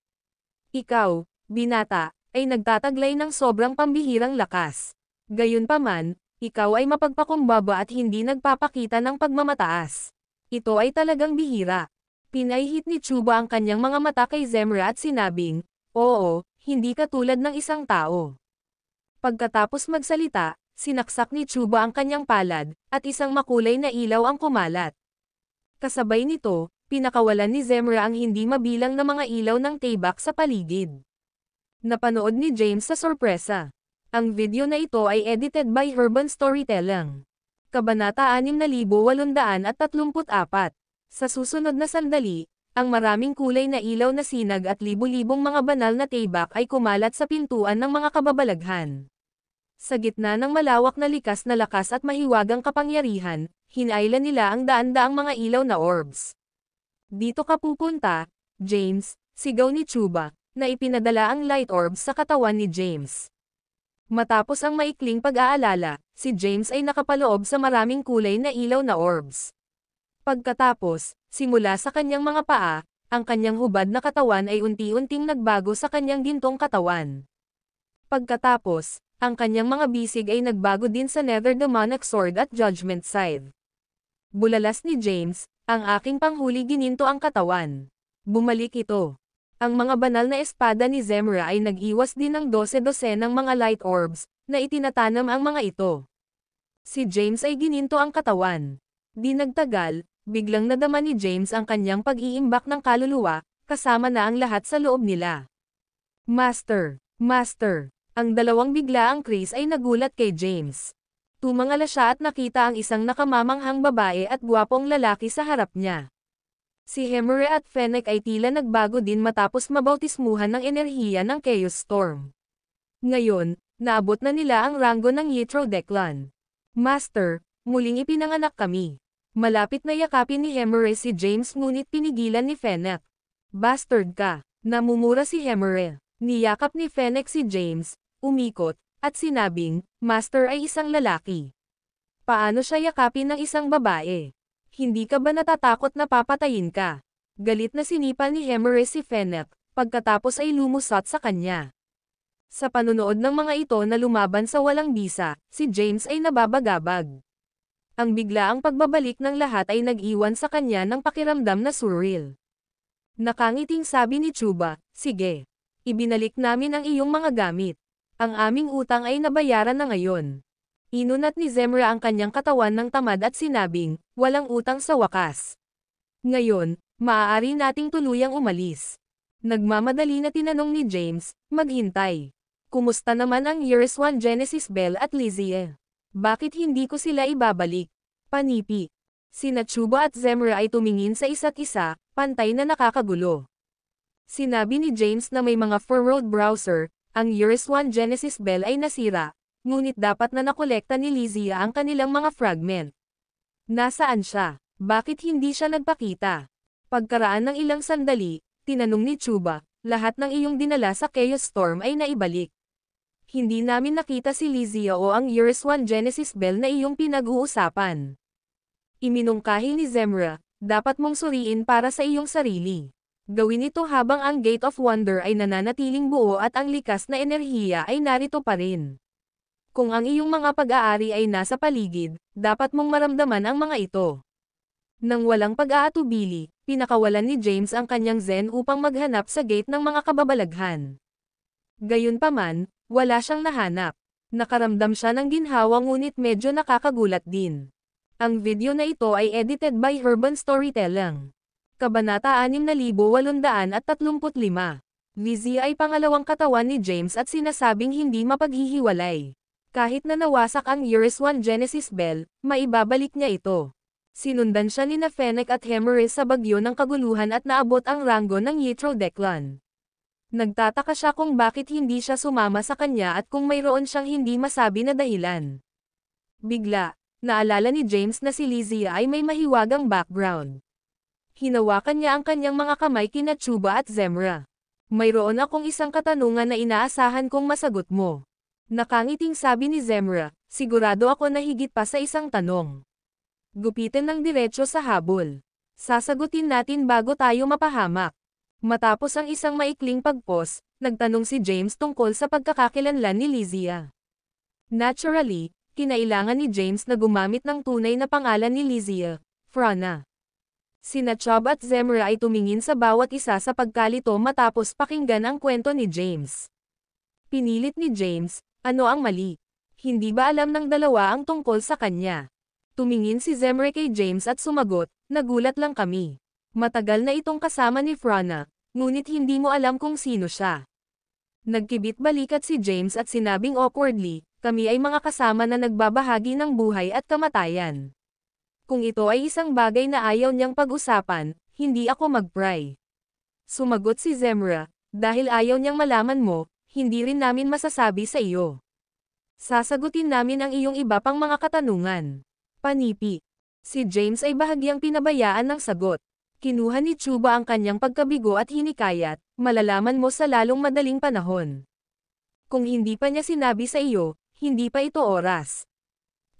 Ikaw, binata, ay nagtataglay ng sobrang pambihirang lakas. Gayunpaman, ikaw ay mapagpakumbaba at hindi nagpapakita ng pagmamataas. Ito ay talagang bihira." Pinahihit ni Chuba ang kanyang mga mata kay Zemra at sinabing, "Oo, hindi katulad ng isang tao." Pagkatapos magsalita, sinaksak ni Chuba ang kanyang palad, at isang makulay na ilaw ang kumalat. Kasabay nito, pinakawalan ni Zemra ang hindi mabilang na mga ilaw ng tibak sa paligid. Napanood ni James sa sorpresa. Ang video na ito ay edited by Urban Storytelling. Kabanata 6834. Sa susunod na sandali, ang maraming kulay na ilaw na sinag at libu-libong mga banal na tibak ay kumalat sa pintuan ng mga kababalaghan. Sa gitna ng malawak na likas na lakas at mahiwagang kapangyarihan, hinailan nila ang daan-daang mga ilaw na orbs. Dito ka pupunta, James, sigaw ni Chuba, na ipinadala ang light orbs sa katawan ni James. Matapos ang maikling pag-aalala, si James ay nakapaloob sa maraming kulay na ilaw na orbs. Pagkatapos, simula sa kanyang mga paa, ang kanyang hubad na katawan ay unti-unting nagbago sa kanyang gintong katawan. Pagkatapos, ang kanyang mga bisig ay nagbago din sa Nether Demonic Sword at Judgment Scythe. Bulalas ni James, ang aking panghuli gininto ang katawan. Bumalik ito. Ang mga banal na espada ni Zemra ay nag-iwas din ng 12 ng mga light orbs, na itinatanam ang mga ito. Si James ay gininto ang katawan. Di nagtagal, biglang nadama ni James ang kanyang pag-iimbak ng kaluluwa, kasama na ang lahat sa loob nila. Master! Master! Ang dalawang biglaang Chris ay nagulat kay James. Tumangala siya at nakita ang isang nakamamanghang babae at gwapong lalaki sa harap niya. Si Hemore at Fennec ay tila nagbago din matapos mabautismuhan ng enerhiya ng Chaos Storm. Ngayon, naabot na nila ang ranggo ng Yitro Declan. Master, muling ipinanganak kami. Malapit na yakapin ni Hemore si James ngunit pinigilan ni Fennec. Bastard ka, namumura si Hemore. Niyakap ni Fennec si James, umikot, at sinabing, Master ay isang lalaki. Paano siya yakapin ng isang babae? Hindi ka ba natatakot na papatayin ka? Galit na sinipal ni Hemore si Fennec, pagkatapos ay lumusot sa kanya. Sa panunood ng mga ito na lumaban sa walang bisa, si James ay nababagabag. Ang biglaang pagbabalik ng lahat ay nag-iwan sa kanya ng pakiramdam na surreal. Nakangiting sabi ni Chuba, sige. Ibinalik namin ang iyong mga gamit. Ang aming utang ay nabayaran na ngayon. Inunat ni Zemra ang kanyang katawan ng tamad at sinabing, walang utang sa wakas. Ngayon, maaari nating tuluyang umalis. Nagmamadali na tinanong ni James, maghintay. Kumusta naman ang Years 1 Genesis Bell at Lizzie? Bakit hindi ko sila ibabalik? Panipi. Sina Chuba at Zemra ay tumingin sa isa't isa, pantay na nakakagulo. Sinabi ni James na may mga forward browser, ang Years 1 Genesis Bell ay nasira. Ngunit dapat na nakolekta ni Lizzie ang kanilang mga fragment. Nasaan siya? Bakit hindi siya nagpakita? Pagkaraan ng ilang sandali, tinanong ni Chuba, lahat ng iyong dinala sa Chaos Storm ay naibalik. Hindi namin nakita si Lizzie o ang Years 1 Genesis Bell na iyong pinag-uusapan. Iminungkahi ni Zemra, dapat mong suriin para sa iyong sarili. Gawin ito habang ang Gate of Wonder ay nananatiling buo at ang likas na enerhiya ay narito pa rin. Kung ang iyong mga pag-aari ay nasa paligid, dapat mong maramdaman ang mga ito. Nang walang pag-aatubili, pinakawalan ni James ang kanyang Zen upang maghanap sa gate ng mga kababalaghan. Gayunpaman, wala siyang nahanap. Nakaramdam siya ng ginhawa ngunit medyo nakakagulat din. Ang video na ito ay edited by Herban Storytelling. Kabanata 6835. Lizzie ay pangalawang katawan ni James at sinasabing hindi mapaghihiwalay. Kahit na nawasak ang Years 1 Genesis Bell, maibabalik niya ito. Sinundan siya ni Fennec at Hemore sa bagyo ng kaguluhan at naabot ang ranggo ng Yitro Declan. Nagtataka siya kung bakit hindi siya sumama sa kanya at kung mayroon siyang hindi masabi na dahilan. Bigla, naalala ni James na si Lizzie ay may mahiwagang background. Hinawakan niya ang kanyang mga kamay kina Chuba at Zemra. Mayroon akong isang katanungan na inaasahan kong masagot mo. Nakangiting sabi ni Zemra, sigurado ako na higit pa sa isang tanong. Gupitin ng diretso sa habol. Sasagutin natin bago tayo mapahamak. Matapos ang isang maikling pagpos, nagtanong si James tungkol sa pagkakakilanlan ni Lizzie. Naturally, kinailangan ni James na gumamit ng tunay na pangalan ni Lizzie, Frana. Sina Chuba at Zemra ay tumingin sa bawat isa sa pagkalito matapos pakinggan ang kwento ni James. Pinilit ni James, ano ang mali? Hindi ba alam ng dalawa ang tungkol sa kanya? Tumingin si Zemra kay James at sumagot, nagulat lang kami. Matagal na itong kasama ni Frana, ngunit hindi mo alam kung sino siya. Nagkibit balikat si James at sinabing awkwardly, Kami ay mga kasama na nagbabahagi ng buhay at kamatayan. Kung ito ay isang bagay na ayaw niyang pag-usapan, hindi ako mag-pry. Sumagot si Zemra, dahil ayaw niyang malaman mo, hindi rin namin masasabi sa iyo. Sasagutin namin ang iyong iba pang mga katanungan. Panipi. Si James ay bahagyang pinabayaan ng sagot. Kinuha ni Chuba ang kanyang pagkabigo at hinikayat, malalaman mo sa lalong madaling panahon. Kung hindi pa niya sinabi sa iyo, hindi pa ito oras.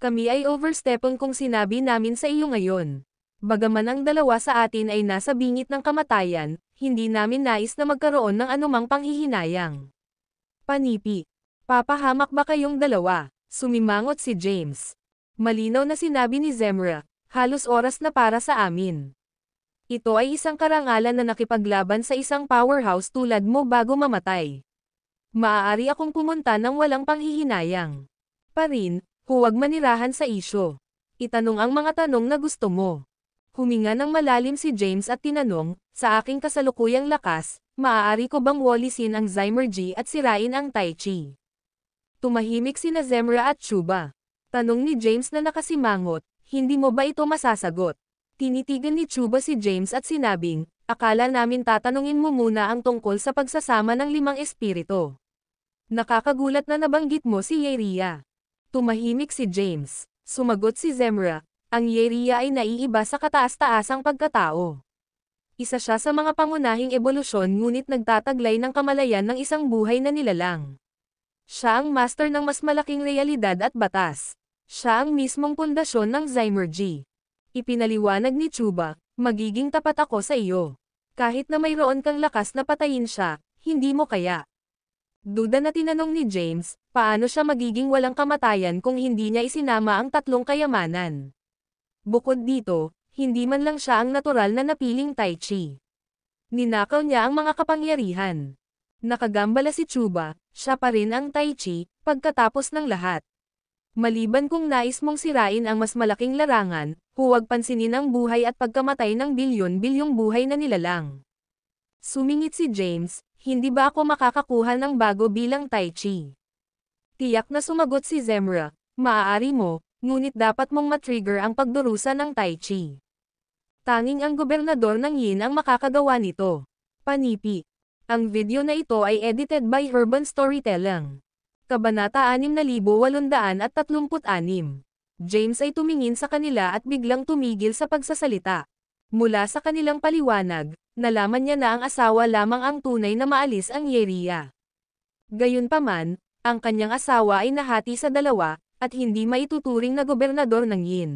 Kami ay overstepping kung sinabi namin sa iyo ngayon. Bagaman ang dalawa sa atin ay nasa bingit ng kamatayan, hindi namin nais na magkaroon ng anumang panghihinayang. Panipi. Papahamak ba kayong dalawa? Sumimangot si James. Malinaw na sinabi ni Zemra, halos oras na para sa amin. Ito ay isang karangalan na nakipaglaban sa isang powerhouse tulad mo bago mamatay. Maaari akong pumunta ng walang panghihinayang. Parin, huwag manirahan sa isyo. Itanong ang mga tanong na gusto mo. Huminga ng malalim si James at tinanong, sa aking kasalukuyang lakas, maaari ko bang walisin ang Zymergy at sirain ang Tai Chi? Tumahimik sina Zemra at Chuba. Tanong ni James na nakasimangot, hindi mo ba ito masasagot? Tinitigan ni Chuba si James at sinabing, akala namin tatanungin mo muna ang tungkol sa pagsasama ng 5 espiritu. Nakakagulat na nabanggit mo si Yeria. Tumahimik si James. Sumagot si Zemra, ang Yeria ay naiiba sa kataas-taasang pagkatao. Isa siya sa mga pangunahing ebolusyon ngunit nagtataglay ng kamalayan ng isang buhay na nilalang. Siya ang master ng mas malaking realidad at batas. Siya ang mismong pundasyon ng Zymergy. Ipinaliwanag ni Chuba, magiging tapat ako sa iyo. Kahit na mayroon kang lakas na patayin siya, hindi mo kaya. Duda na tinanong ni James, paano siya magiging walang kamatayan kung hindi niya isinama ang 3 kayamanan? Bukod dito, hindi man lang siya ang natural na napiling Tai Chi. Ninakaw niya ang mga kapangyarihan. Nakagambala si Chuba, siya pa rin ang Tai Chi, pagkatapos ng lahat. Maliban kung nais mong sirain ang mas malaking larangan, huwag pansinin ang buhay at pagkamatay ng bilyon-bilyong buhay na nilalang. Sumingit si James, hindi ba ako makakakuha ng bago bilang Tai Chi? Tiyak na sumagot si Zemra, maaari mo, ngunit dapat mong matrigger ang pagdurusa ng Tai Chi. Tanging ang gobernador ng Yin ang makakagawa nito. Panipi. Ang video na ito ay edited by Urban Storytelling. Kabanata 6836. James ay tumingin sa kanila at biglang tumigil sa pagsasalita. Mula sa kanilang paliwanag, nalaman niya na ang asawa lamang ang tunay na maalis ang Yeria. Gayunpaman, ang kanyang asawa ay nahati sa 2, at hindi maituturing na gobernador ng Yin.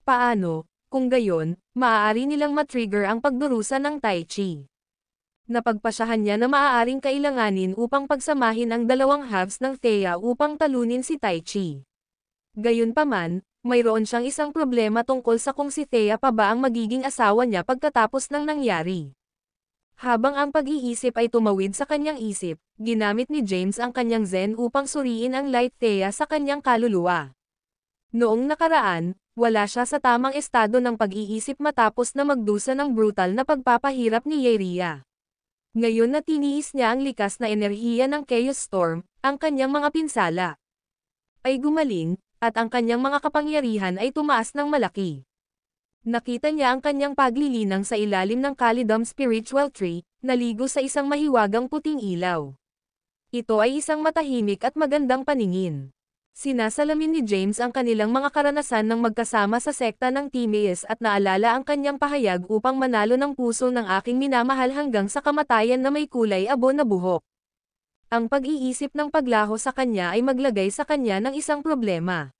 Paano, kung gayon, maaari nilang matrigger ang pagdurusa ng Tai Chi? Napagpasyahan niya na maaaring kailanganin upang pagsamahin ang 2 halves ng Thea upang talunin si Tai Chi. Gayunpaman, mayroon siyang isang problema tungkol sa kung si Thea pa ba ang magiging asawa niya pagkatapos ng nangyari. Habang ang pag-iisip ay tumawid sa kanyang isip, ginamit ni James ang kanyang Zen upang suriin ang Light Thea sa kanyang kaluluwa. Noong nakaraan, wala siya sa tamang estado ng pag-iisip matapos na magdusa ng brutal na pagpapahirap ni Yeria. Ngayon na tiniis niya ang likas na enerhiya ng Chaos Storm, ang kanyang mga pinsala ay gumaling, at ang kanyang mga kapangyarihan ay tumaas ng malaki. Nakita niya ang kanyang paglilinang sa ilalim ng Kalidom Spiritual Tree, naligo sa isang mahiwagang puting ilaw. Ito ay isang matahimik at magandang paningin. Sinasalamin ni James ang kanilang mga karanasan ng magkasama sa sekta ng Timaeus at naalala ang kanyang pahayag upang manalo ng puso ng aking minamahal hanggang sa kamatayan na may kulay abo na buhok. Ang pag-iisip ng paglaho sa kanya ay maglagay sa kanya ng isang problema.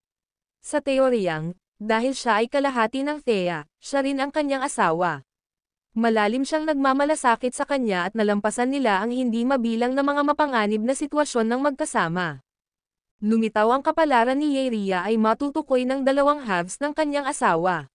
Sa teoryang, dahil siya ay kalahati ng Thea, siya rin ang kanyang asawa. Malalim siyang nagmamalasakit sa kanya at nalampasan nila ang hindi mabilang na mga mapanganib na sitwasyon ng magkasama. Lumitaw ang kapalaran ni Yeria ay matutukoy ng 2 halves ng kanyang asawa.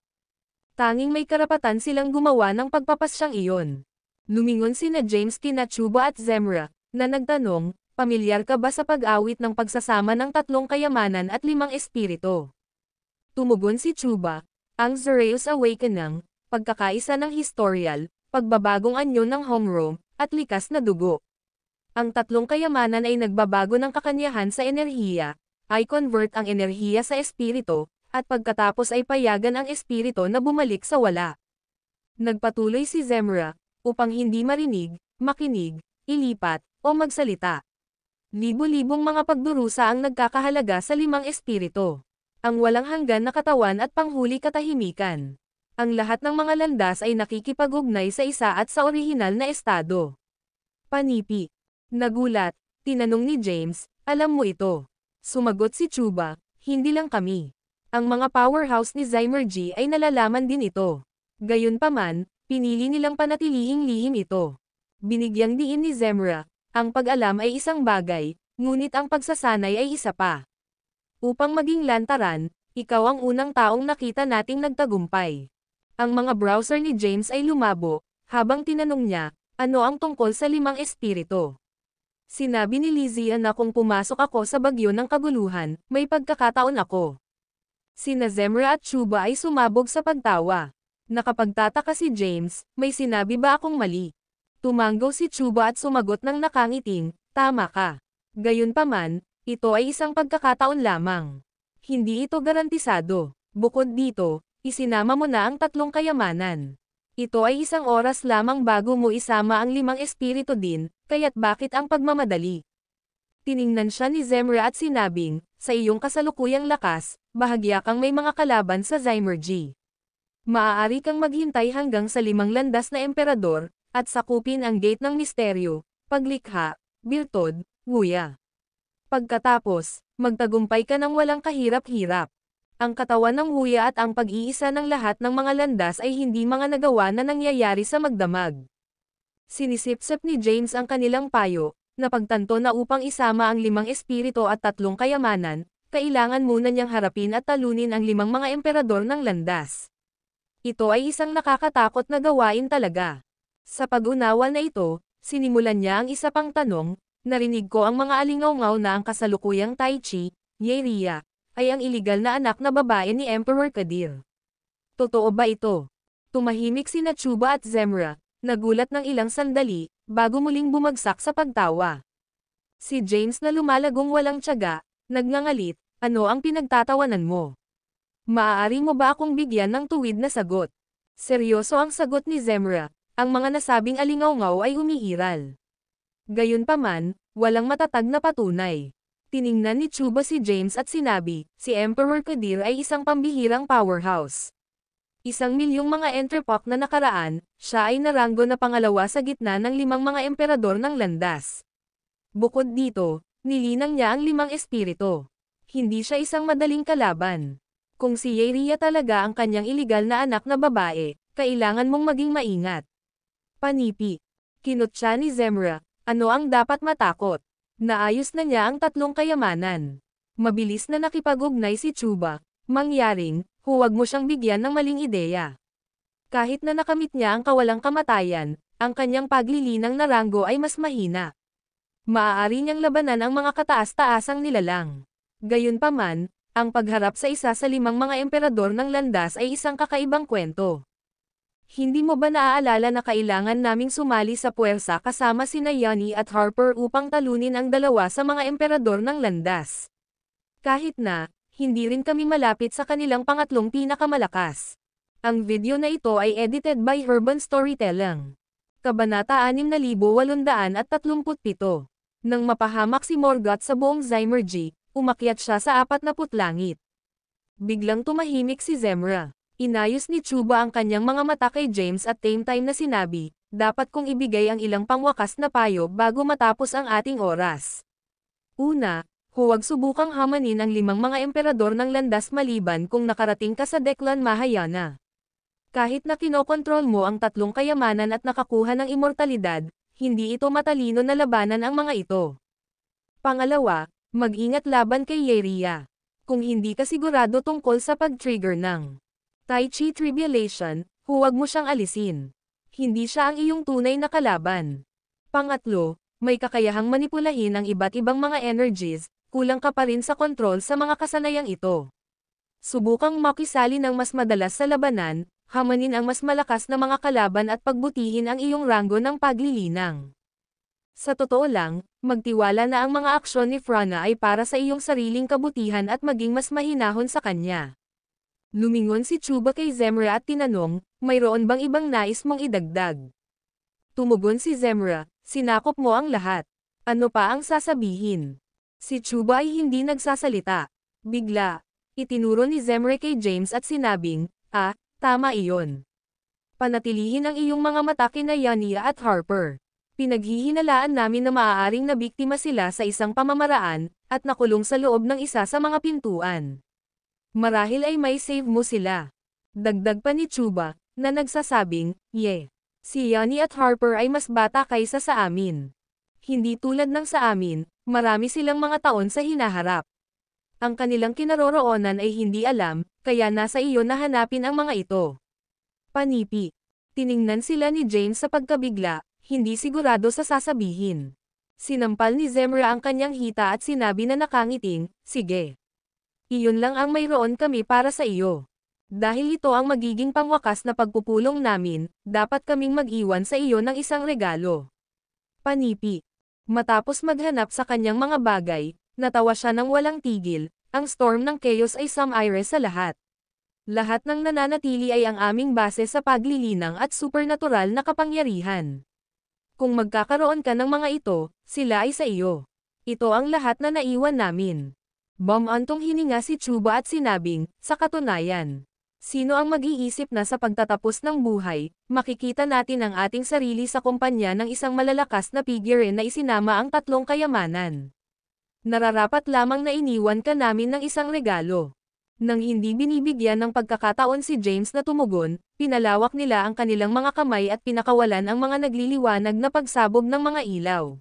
Tanging may karapatan silang gumawa ng pagpapasyang iyon. Lumingon sina James kina Chuba at Zemra, na nagtanong, pamilyar ka ba sa pag-awit ng pagsasama ng 3 kayamanan at 5 espiritu? Tumugon si Chuba, ang Zereus Awakening, pagkakaisa ng historial, pagbabagong anyo ng homeroom, at likas na dugo. Ang 3 kayamanan ay nagbabago ng kakanyahan sa enerhiya, ay convert ang enerhiya sa espiritu, at pagkatapos ay payagan ang espiritu na bumalik sa wala. Nagpatuloy si Zemra, upang hindi marinig, makinig, ilipat, o magsalita. Libo-libong mga pagdurusa ang nagkakahalaga sa 5 espiritu. Ang walang hanggan na katawan at panghuli katahimikan. Ang lahat ng mga landas ay nakikipag-ugnay sa isa at sa orihinal na estado. Panipi. Nagulat, tinanong ni James, alam mo ito. Sumagot si Chuba, hindi lang kami. Ang mga powerhouse ni Zymergy ay nalalaman din ito. Gayunpaman, pinili nilang panatilihing lihim ito. Binigyang diin ni Zemra, ang pag-alam ay isang bagay, ngunit ang pagsasanay ay isa pa. Upang maging lantaran, ikaw ang unang taong nakita nating nagtagumpay. Ang mga browser ni James ay lumabo, habang tinanong niya, ano ang tungkol sa 5 espiritu. Sinabi ni Lysia na kung pumasok ako sa bagyo ng kaguluhan, may pagkakataon ako. Sina Zemra at Chuba ay sumabog sa pagtawa. Nakapagtataka si James, may sinabi ba akong mali? Tumanggaw si Chuba at sumagot ng nakangiting, tama ka. Gayunpaman, ito ay isang pagkakataon lamang. Hindi ito garantisado. Bukod dito, isinama mo na ang 3 kayamanan. Ito ay isang oras lamang bago mo isama ang 5 espiritu din, kaya't bakit ang pagmamadali? Tiningnan siya ni Zemra at sinabing, sa iyong kasalukuyang lakas, bahagya kang may mga kalaban sa Zymergy. Maaari kang maghintay hanggang sa 5 landas na emperador, at sakupin ang gate ng misteryo, paglikha, biltod, nguya. Pagkatapos, magtagumpay ka ng walang kahirap-hirap. Ang katawan ng huya at ang pag-iisa ng lahat ng mga landas ay hindi mga nagawa na nangyayari sa magdamag. Sinisip-sip ni James ang kanilang payo, na pagtanto na upang isama ang 5 espiritu at 3 kayamanan, kailangan muna niyang harapin at talunin ang 5 mga emperador ng landas. Ito ay isang nakakatakot na gawain talaga. Sa pag-unawa na ito, sinimulan niya ang isa pang tanong, narinig ko ang mga alingaw-ngaw na ang kasalukuyang Tai Chi, Yeria, ay ang iligal na anak na babae ni Emperor Kadir. Totoo ba ito? Tumahimik sina Chuba at Zemra, nagulat ng ilang sandali, bago muling bumagsak sa pagtawa. Si James na lumalagong walang tiyaga, nagngangalit, ano ang pinagtatawanan mo? Maaari mo ba akong bigyan ng tuwid na sagot? Seryoso ang sagot ni Zemra, ang mga nasabing alingaw-ngaw ay umiiral. Gayunpaman, walang matatag na patunay. Tiningnan ni Chuba si James at sinabi, si Emperor Kadir ay isang pambihirang powerhouse. 1,000,000 mga entrepok na nakaraan, siya ay naranggo na pangalawa sa gitna ng 5 mga emperador ng landas. Bukod dito, nilinang niya ang 5 espiritu. Hindi siya isang madaling kalaban. Kung si Yeria talaga ang kanyang iligal na anak na babae, kailangan mong maging maingat. Panipi. Kinutya ni Zemra, ano ang dapat matakot? Naayos na niya ang 3 kayamanan. Mabilis na nakipag-ugnay si Chuba, mangyaring, huwag mo siyang bigyan ng maling ideya. Kahit na nakamit niya ang kawalang kamatayan, ang kanyang paglilinang na ranggo ay mas mahina. Maaari niyang labanan ang mga kataas-taasang nilalang. Gayunpaman, ang pagharap sa isa sa 5 mga emperador ng landas ay isang kakaibang kwento. Hindi mo ba naaalala na kailangan naming sumali sa puwersa kasama sina Yanni at Harper upang talunin ang 2 sa mga emperador ng landas? Kahit na, hindi rin kami malapit sa kanilang pangatlong pinakamalakas. Ang video na ito ay edited by Urban Storytelling. Kabanata 6837. Nang mapahamak si Morgoth sa buong Zymergy, umakyat siya sa 40 langit. Biglang tumahimik si Zemra. Inayos ni Chuba ang kanyang mga mata kay James at same time na sinabi, dapat kong ibigay ang ilang pangwakas na payo bago matapos ang ating oras. Una, huwag subukang hamanin ang 5 mga emperador ng landas maliban kung nakarating ka sa Declan Mahayana. Kahit na kinokontrol mo ang 3 kayamanan at nakakuha ng immortalidad, hindi ito matalino na labanan ang mga ito. Pangalawa, mag-ingat laban kay Yeria. Kung hindi ka sigurado tungkol sa pag-trigger ng Tai Chi Tribulation, huwag mo siyang alisin. Hindi siya ang iyong tunay na kalaban. Pangatlo, may kakayahang manipulahin ang iba't ibang mga energies, kulang ka pa rin sa kontrol sa mga kasanayang ito. Subukang makisali ng mas madalas sa labanan, hamanin ang mas malakas na mga kalaban at pagbutihin ang iyong ranggo ng paglilinang. Sa totoo lang, magtiwala na ang mga aksyon ni Frana ay para sa iyong sariling kabutihan at maging mas mahinahon sa kanya. Lumingon si Chuba kay Zemra at tinanong, mayroon bang ibang nais mong idagdag? Tumugon si Zemra, sinakop mo ang lahat. Ano pa ang sasabihin? Si Chuba ay hindi nagsasalita. Bigla, itinuro ni Zemra kay James at sinabing, tama iyon. Panatilihin ang iyong mga mata kina Yania at Harper. Pinaghihinalaan namin na maaaring nabiktima sila sa isang pamamaraan, at nakulong sa loob ng isa sa mga pintuan. Marahil ay may save mo sila. Dagdag pa ni Chuba, na nagsasabing, si Yani at Harper ay mas bata kaysa sa amin. Hindi tulad ng sa amin, marami silang mga taon sa hinaharap. Ang kanilang kinaroroonan ay hindi alam, kaya nasa iyo na hanapin ang mga ito. Panipi. Tiningnan sila ni James sa pagkabigla, hindi sigurado sa sasabihin. Sinampal ni Zemra ang kanyang hita at sinabi na nakangiting, sige. Iyon lang ang mayroon kami para sa iyo. Dahil ito ang magiging pangwakas na pagpupulong namin, dapat kaming mag-iwan sa iyo ng isang regalo. Panipi. Matapos maghanap sa kanyang mga bagay, natawa siya ng walang tigil, ang storm ng chaos ay sumire sa lahat. Lahat ng nananatili ay ang aming base sa paglilinang at supernatural na kapangyarihan. Kung magkakaroon ka ng mga ito, sila ay sa iyo. Ito ang lahat na naiwan namin. Bumantong hininga si Chuba at sinabing, sa katunayan. Sino ang mag-iisip na sa pagtatapos ng buhay, makikita natin ang ating sarili sa kumpanya ng isang malalakas na figure na isinama ang tatlong kayamanan. Nararapat lamang na iniwan ka namin ng isang regalo. Nang hindi binibigyan ng pagkakataon si James na tumugon, pinalawak nila ang kanilang mga kamay at pinakawalan ang mga nagliliwanag na pagsabog ng mga ilaw.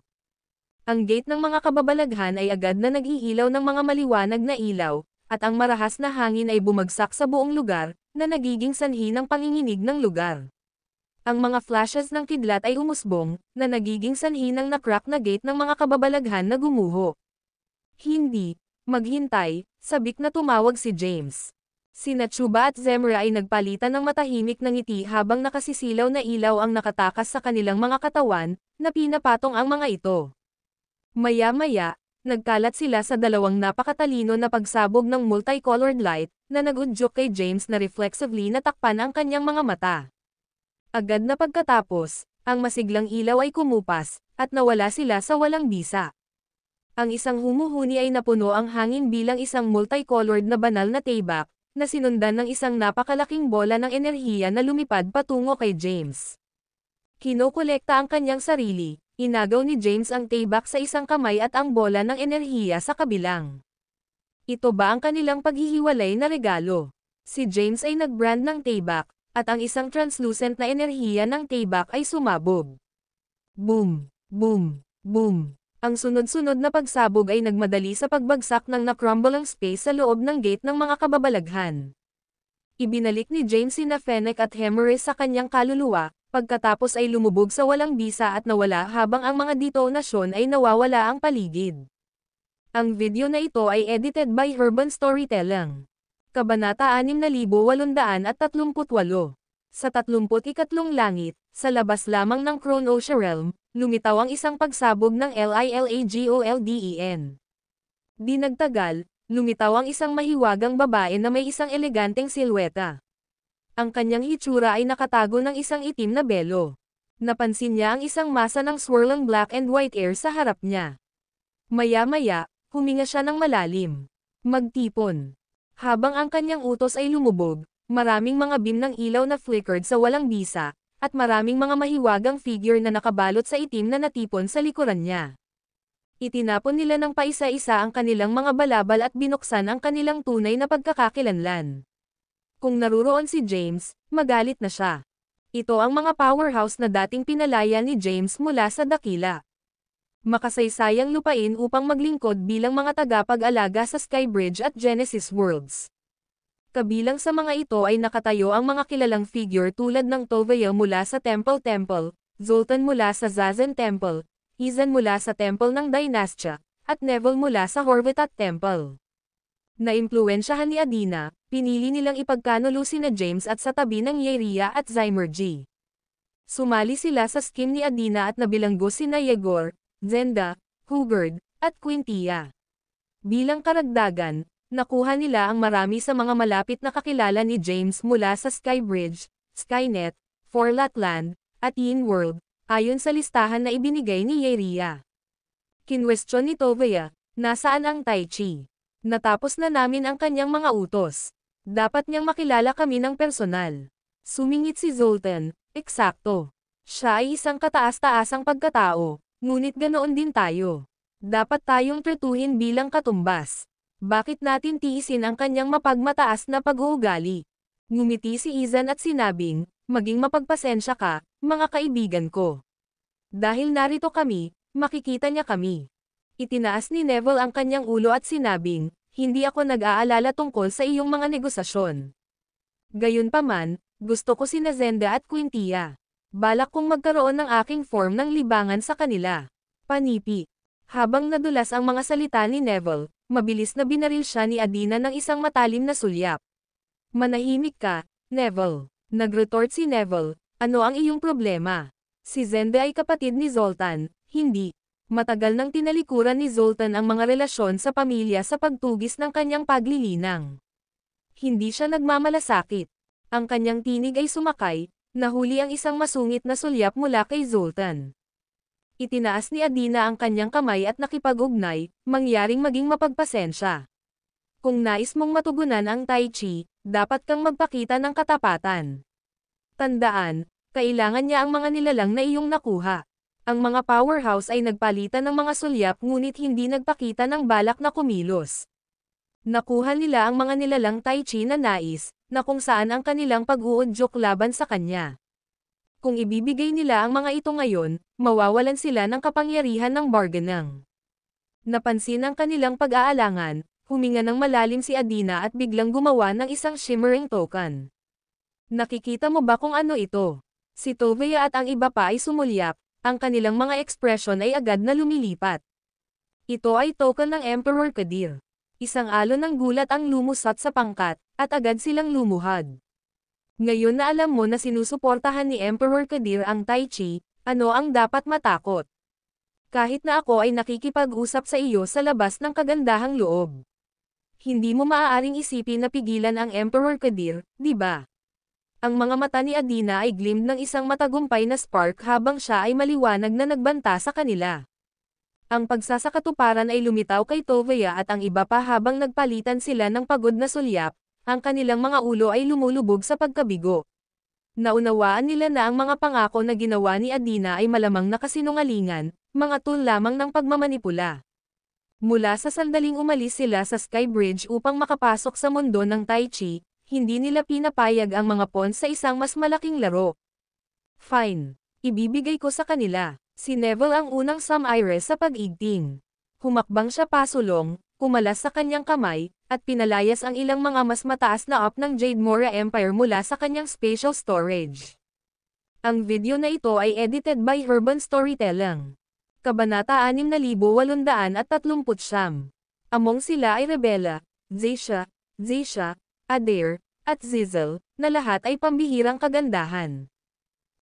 Ang gate ng mga kababalaghan ay agad na nag-iilaw ng mga maliwanag na ilaw, at ang marahas na hangin ay bumagsak sa buong lugar, na nagiging sanhi ng panginginig ng lugar. Ang mga flashes ng kidlat ay umusbong, na nagiging sanhi ng na-crack na gate ng mga kababalaghan na gumuho. Hindi. Maghintay, sabik na tumawag si James. Sina Chuba at Zemra ay nagpalitan ng matahimik na ngiti habang nakasisilaw na ilaw ang nakatakas sa kanilang mga katawan, na pinapatong ang mga ito. Maya-maya, nagkalat sila sa dalawang napakatalino na pagsabog ng multicolored light, na nag-udyok kay James na reflexively natakpan ang kanyang mga mata. Agad na pagkatapos, ang masiglang ilaw ay kumupas, at nawala sila sa walang bisa. Ang isang humuhuni ay napuno ang hangin bilang isang multicolored na banal na taybak, na sinundan ng isang napakalaking bola ng enerhiya na lumipad patungo kay James. Kinokolekta ang kanyang sarili, inagaw ni James ang taybak sa isang kamay at ang bola ng enerhiya sa kabilang. Ito ba ang kanilang paghihiwalay na regalo? Si James ay nag-brand ng taybak, at ang isang translucent na enerhiya ng taybak ay sumabog. Boom! Boom! Boom! Ang sunod-sunod na pagsabog ay nagmadali sa pagbagsak ng na-crumble ang space sa loob ng gate ng mga kababalaghan. Ibinalik ni James sina Fennec at Hemorrhage sa kanyang kaluluwa, pagkatapos ay lumubog sa walang bisa at nawala habang ang mga detonasyon ay nawawala ang paligid. Ang video na ito ay edited by Urban Storytelling. Kabanata 6838. Sa 33 langit, sa labas lamang ng Chronotia Realm, lumitaw ang isang pagsabog ng Lilagolden. Di nagtagal, lumitaw ang isang mahiwagang babae na may isang eleganteng silweta. Ang kanyang hitsura ay nakatago ng isang itim na belo. Napansin niya ang isang masa ng swirling black and white air sa harap niya. Maya-maya, huminga siya ng malalim. Magtipon. Habang ang kanyang utos ay lumubog, maraming mga beam ng ilaw na flickered sa walang bisa, at maraming mga mahiwagang figure na nakabalot sa itim na natipon sa likuran niya. Itinapon nila ng paisa-isa ang kanilang mga balabal at binuksan ang kanilang tunay na pagkakakilanlan. Kung naruroon si James, magalit na siya. Ito ang mga powerhouse na dating pinalaya ni James mula sa dakila. Makasaysayang lupain upang maglingkod bilang mga tagapag-alaga sa Skybridge at Genesis Worlds. Kabilang sa mga ito ay nakatayo ang mga kilalang figure tulad ng Tovaya mula sa Temple, Zoltan mula sa Zazen Temple, Izan mula sa Temple ng Dynastia, at Neville mula sa Horvatat Temple. Naimpluwensyahan ni Adina, pinili nilang ipagkanulo sina James at sa tabi ng Yeria at Zymergy. Sumali sila sa scheme ni Adina at nabilanggo sina Yegor, Zenda, Hugard, at Quintia. Bilang karagdagan, nakuha nila ang marami sa mga malapit na kakilala ni James mula sa Skybridge, Skynet, Forlatland, at Yin-World, ayon sa listahan na ibinigay ni Yeria. Kinwestiyon ni Tovia, nasaan ang Tai Chi? Natapos na namin ang kanyang mga utos. Dapat niyang makilala kami ng personal. Sumingit si Zoltan, eksakto. Siya ay isang kataas-taasang pagkatao, ngunit ganoon din tayo. Dapat tayong tretuhin bilang katumbas. Bakit natin tiisin ang kanyang mapagmataas na pag-uugali? Ngumiti si Izan at sinabing, maging mapagpasensya ka, mga kaibigan ko. Dahil narito kami, makikita niya kami. Itinaas ni Neville ang kanyang ulo at sinabing, hindi ako nag-aalala tungkol sa iyong mga negosasyon. Gayunpaman, gusto ko sina Zenda at Quintia. Balak kong magkaroon ng aking form ng libangan sa kanila. Panipi. Habang nadulas ang mga salita ni Neville, mabilis na binaril siya ni Adina ng isang matalim na sulyap. Manahimik ka, Neville. Nagretort si Neville, ano ang iyong problema? Si Zenda ay kapatid ni Zoltan, hindi. Matagal nang tinalikuran ni Zoltan ang mga relasyon sa pamilya sa pagtugis ng kanyang paglilinang. Hindi siya nagmamalasakit. Ang kanyang tinig ay sumakay, nahuli ang isang masungit na sulyap mula kay Zoltan. Itinaas ni Adina ang kanyang kamay at nakipag-ugnay, mangyaring maging mapagpasensya. Kung nais mong matugunan ang Tai Chi, dapat kang magpakita ng katapatan. Tandaan, kailangan niya ang mga nilalang na iyong nakuha. Ang mga powerhouse ay nagpalitan ng mga sulyap ngunit hindi nagpakita ng balak na kumilos. Nakuha nila ang mga nilalang Tai Chi na nais, na kung saan ang kanilang pag-uudyok laban sa kanya. Kung ibibigay nila ang mga ito ngayon, mawawalan sila ng kapangyarihan ng bargainang. Napansin ang kanilang pag-aalangan, huminga ng malalim si Adina at biglang gumawa ng isang shimmering token. Nakikita mo ba kung ano ito? Si Tovia at ang iba pa ay sumulyap, ang kanilang mga ekspresyon ay agad na lumilipat. Ito ay token ng Emperor Kadir. Isang alon ng gulat ang lumusot sa pangkat, at agad silang lumuhad. Ngayon na alam mo na sinusuportahan ni Emperor Kadir ang Tai Chi, ano ang dapat matakot? Kahit na ako ay nakikipag-usap sa iyo sa labas ng kagandahang loob. Hindi mo maaaring isipin na pigilan ang Emperor Kadir, di ba? Ang mga mata ni Adina ay glimmed ng isang matagumpay na spark habang siya ay maliwanag na nagbanta sa kanila. Ang pagsasakatuparan ay lumitaw kay Tovia at ang iba pa habang nagpalitan sila ng pagod na sulyap. Ang kanilang mga ulo ay lumulubog sa pagkabigo. Naunawaan nila na ang mga pangako na ginawa ni Adina ay malamang nakasinungalingan, mga tool lamang ng pagmamanipula. Mula sa sandaling umalis sila sa Skybridge upang makapasok sa mundo ng Tai Chi, hindi nila pinapayag ang mga pawns sa isang mas malaking laro. Fine. Ibibigay ko sa kanila. Si Neville ang unang sumire sa pag-igting. Humakbang siya pasulong, kumalas sa kanyang kamay, at pinalayas ang ilang mga mas mataas na up ng Jade Mora Empire mula sa kanyang spatial storage. Ang video na ito ay edited by Urban Storytelling. Kabanata 6839. Among sila ay Rebella, Zeisha, Adair, at Zizel, na lahat ay pambihirang kagandahan.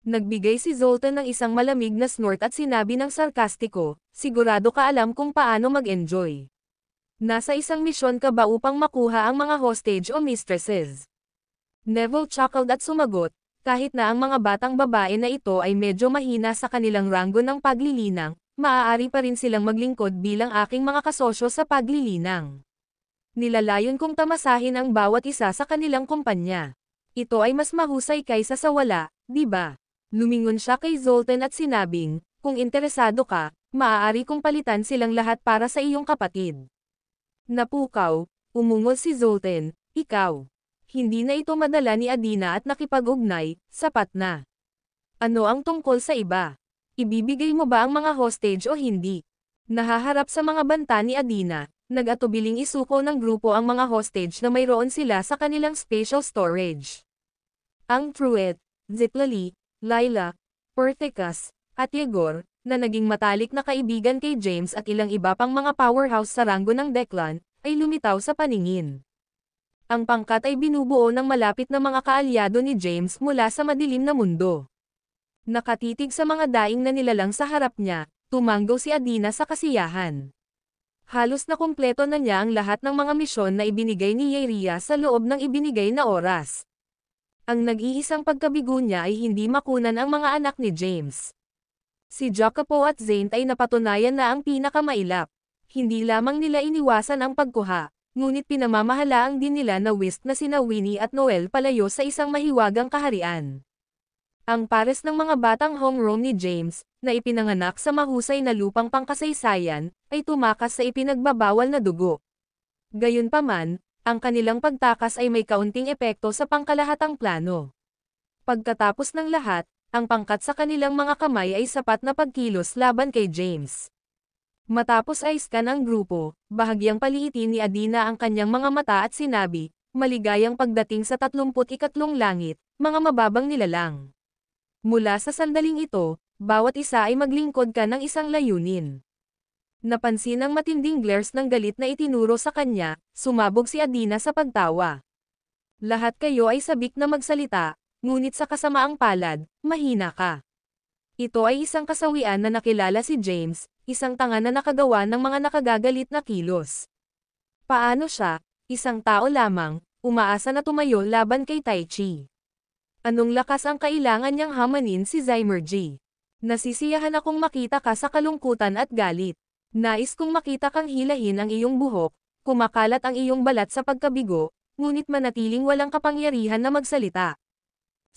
Nagbigay si Zoltan ng isang malamig na snort at sinabi ng sarkastiko, sigurado ka alam kung paano mag-enjoy. Nasa isang misyon ka ba upang makuha ang mga hostage o mistresses? Neville chuckled at sumagot, kahit na ang mga batang babae na ito ay medyo mahina sa kanilang ranggo ng paglilinang, maaari pa rin silang maglingkod bilang aking mga kasosyo sa paglilinang. Nilalayon kong tamasahin ang bawat isa sa kanilang kumpanya. Ito ay mas mahusay kaysa sa wala, di ba? Lumingon siya kay Zoltan at sinabing, kung interesado ka, maaari kong palitan silang lahat para sa iyong kapatid. Napukaw, umungol si Zoltan, ikaw. Hindi na ito madala ni Adina at nakipag-ugnay, sapat na. Ano ang tungkol sa iba? Ibibigay mo ba ang mga hostage o hindi? Nahaharap sa mga banta ni Adina, nag-atubiling isuko ng grupo ang mga hostage na mayroon sila sa kanilang spatial storage. Ang Truett, Zitlali, Laila, Perthicas, at Yegor, na naging matalik na kaibigan kay James at ilang iba pang mga powerhouse sa ranggo ng Declan, ay lumitaw sa paningin. Ang pangkat ay binubuo ng malapit na mga kaalyado ni James mula sa madilim na mundo. Nakatitig sa mga daing na nilalang sa harap niya, Tumanggo si Adina sa kasiyahan. Halos na kumpleto na niya ang lahat ng mga misyon na ibinigay ni Yrria sa loob ng ibinigay na oras. Ang nag-iisang pagkabigo niya ay hindi makunan ang mga anak ni James. Si Jacopo at Zane ay napatunayan na ang pinakamailap. Hindi lamang nila iniwasan ang pagkuha, ngunit pinamamahalaang din nila na whisk na sina Winnie at Noel palayo sa isang mahiwagang kaharian. Ang pares ng mga batang homegrown ni James, na ipinanganak sa mahusay na lupang pangkasaysayan, ay tumakas sa ipinagbabawal na dugo. Gayunpaman, ang kanilang pagtakas ay may kaunting epekto sa pangkalahatang plano. Pagkatapos ng lahat, ang pangkat sa kanilang mga kamay ay sapat na pagkilos laban kay James. Matapos ay scan ang grupo, bahagyang paliitin ni Adina ang kanyang mga mata at sinabi, maligayang pagdating sa 33 langit, mga mababang nilalang. Mula sa sandaling ito, bawat isa ay maglingkod ka ng isang layunin. Napansin ang matinding glares ng galit na itinuro sa kanya, sumabog si Adina sa pagtawa. Lahat kayo ay sabik na magsalita, ngunit sa kasamaang palad, mahina ka. Ito ay isang kasawian na nakilala si James, isang tanga na nakagawa ng mga nakagagalit na kilos. Paano siya, isang tao lamang, umaasa na tumayo laban kay Taichi? Anong lakas ang kailangan niyang hamanin si Zymergy? Nasisiyahan akong makita ka sa kalungkutan at galit. Nais kong makita kang hilahin ang iyong buhok, kumakalat ang iyong balat sa pagkabigo, ngunit manatiling walang kapangyarihan na magsalita.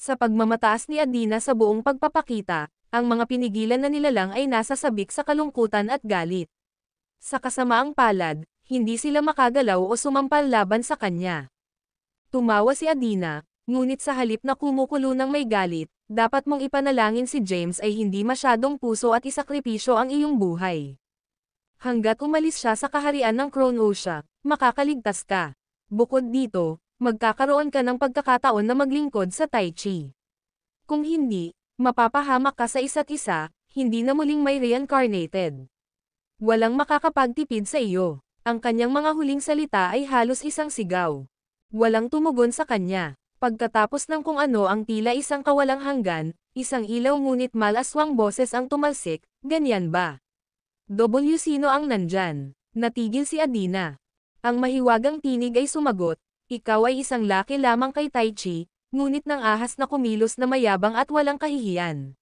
Sa pagmamataas ni Adina sa buong pagpapakita, ang mga pinigilan na nilalang ay nasa sabik sa kalungkutan at galit. Sa kasamaang palad, hindi sila makagalaw o sumampal laban sa kanya. Tumawa si Adina, ngunit sa halip na kumukulo ng may galit, dapat mong ipanalangin si James ay hindi masyadong puso at isakripisyo ang iyong buhay. Hanggat umalis siya sa kaharian ng Cronosha, makakaligtas ka. Bukod dito, magkakaroon ka ng pagkakataon na maglingkod sa Taichi. Kung hindi, mapapahamak ka sa isa't isa, hindi na muling may reincarnated. Walang makakapagtipid sa iyo. Ang kanyang mga huling salita ay halos isang sigaw. Walang tumugon sa kanya. Pagkatapos ng kung ano ang tila isang kawalang hanggan, isang ilaw ngunit malaswang boses ang tumalsik, ganyan ba? Sino ang nandyan? Natigil si Adina. Ang mahiwagang tinig ay sumagot, ikaw ay isang laki lamang kay Taichi, ngunit nang ahas na kumilos na mayabang at walang kahihiyan.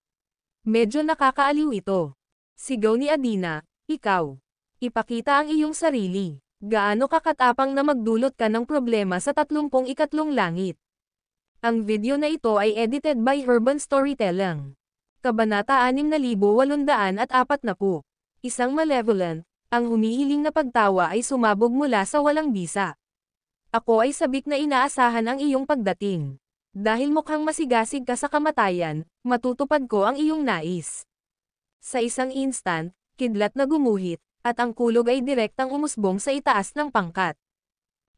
Medyo nakakaaliw ito. Sigaw ni Adina, ikaw. Ipakita ang iyong sarili. Gaano kakatapang na magdulot ka ng problema sa 32 langit. Ang video na ito ay edited by Herban Storytelling. Kabanata 6840. Isang malevolent, ang humihiling na pagtawa ay sumabog mula sa walang bisa. Ako ay sabik na inaasahan ang iyong pagdating. Dahil mukhang masigasig ka sa kamatayan, matutupad ko ang iyong nais. Sa isang instant, kidlat na gumuhit, at ang kulog ay direktang umusbong sa itaas ng pangkat.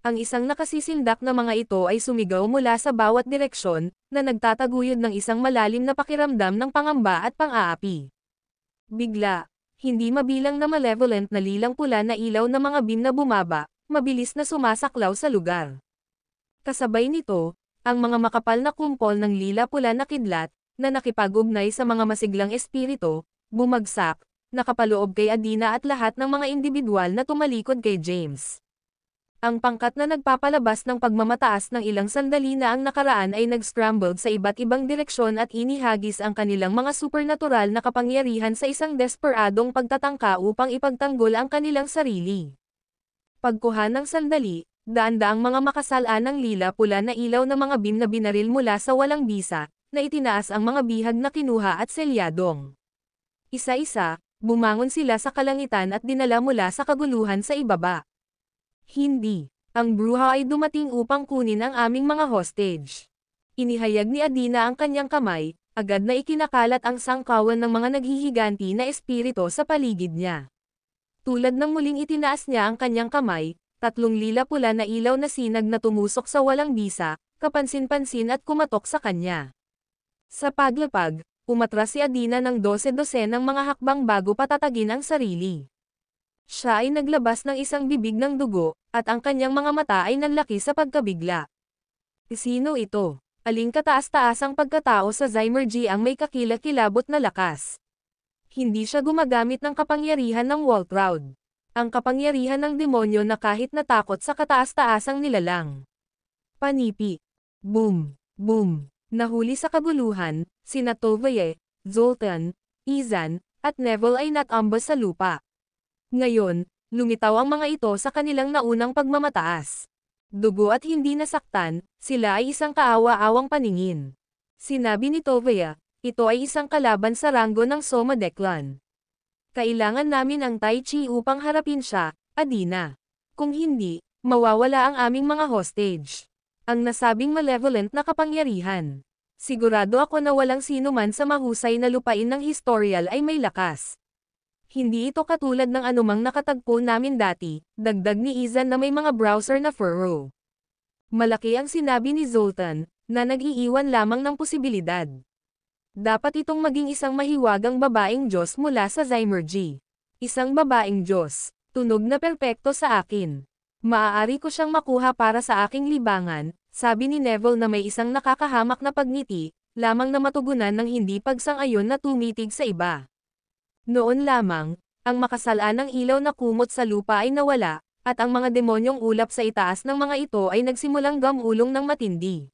Ang isang nakasisindak na mga ito ay sumigaw mula sa bawat direksyon, na nagtataguyod ng isang malalim na pakiramdam ng pangamba at pang-aapi. Bigla, hindi mabilang na malevolent na lilang pula na ilaw na mga beam na bumaba, mabilis na sumasaklaw sa lugar. Kasabay nito, ang mga makapal na kumpol ng lila-pula na kidlat, na nakipag-ugnay sa mga masiglang espiritu, bumagsak, nakapaloob kay Adina at lahat ng mga individual na tumalikod kay James. Ang pangkat na nagpapalabas ng pagmamataas ng ilang sandali na ang nakaraan ay nag-scrambled sa iba't ibang direksyon at inihagis ang kanilang mga supernatural na kapangyarihan sa isang desperadong pagtatangka upang ipagtanggol ang kanilang sarili. Pagkuha ng sandali, daan-daang mga makasalanang lila-pula na ilaw na mga beam na binaril mula sa walang bisa, na itinaas ang mga bihag na kinuha at selyadong. Isa-isa, bumangon sila sa kalangitan at dinala mula sa kaguluhan sa ibaba. Hindi. Ang bruha ay dumating upang kunin ang aming mga hostage. Inihayag ni Adina ang kanyang kamay, agad na ikinakalat ang sangkawan ng mga naghihiganti na espiritu sa paligid niya. Tulad ng muling itinaas niya ang kanyang kamay, 3 lila-pula na ilaw na sinag na tumusok sa walang bisa, kapansin-pansin at kumatok sa kanya. Sa paglapag, umatras si Adina ng 12 ng mga hakbang bago patatagin ang sarili. Siya ay naglabas ng isang bibig ng dugo, at ang kanyang mga mata ay nanlaki sa pagkabigla. Sino ito? Aling kataas-taasang pagkatao sa Zymergy ang may kakilakilabot na lakas? Hindi siya gumagamit ng kapangyarihan ng Waltraud. Ang kapangyarihan ng demonyo na kahit natakot sa kataas-taasang nilalang. Panipi. Boom. Boom. Nahuli sa kaguluhan, sina Toveye, Zoltan, Izan, at Neville ay nakambas sa lupa. Ngayon, lumitaw ang mga ito sa kanilang naunang pagmamataas. Dugo at hindi nasaktan, sila ay isang kaawa-awang paningin. Sinabi ni Toveye, ito ay isang kalaban sa ranggo ng Soma Declan. Kailangan namin ang Tai Chi upang harapin siya, Adina. Kung hindi, mawawala ang aming mga hostage. Ang nasabing malevolent na kapangyarihan. Sigurado ako na walang sino man sa mahusay na lupain ng historial ay may lakas. Hindi ito katulad ng anumang nakatagpo namin dati, dagdag ni Izan na may mga browser na furrow. Malaki ang sinabi ni Zoltan, na nag-iiwan lamang ng posibilidad. Dapat itong maging isang mahiwagang babaeng Diyos mula sa Zymergy. Isang babaeng Diyos, tunog na perpekto sa akin. Maaari ko siyang makuha para sa aking libangan, sabi ni Neville na may isang nakakahamak na pagngiti, lamang na matugunan ng hindi pagsang-ayon na tumitig sa iba. Noon lamang, ang makasalanang ilaw na kumot sa lupa ay nawala, at ang mga demonyong ulap sa itaas ng mga ito ay nagsimulang gamulong ng matindi.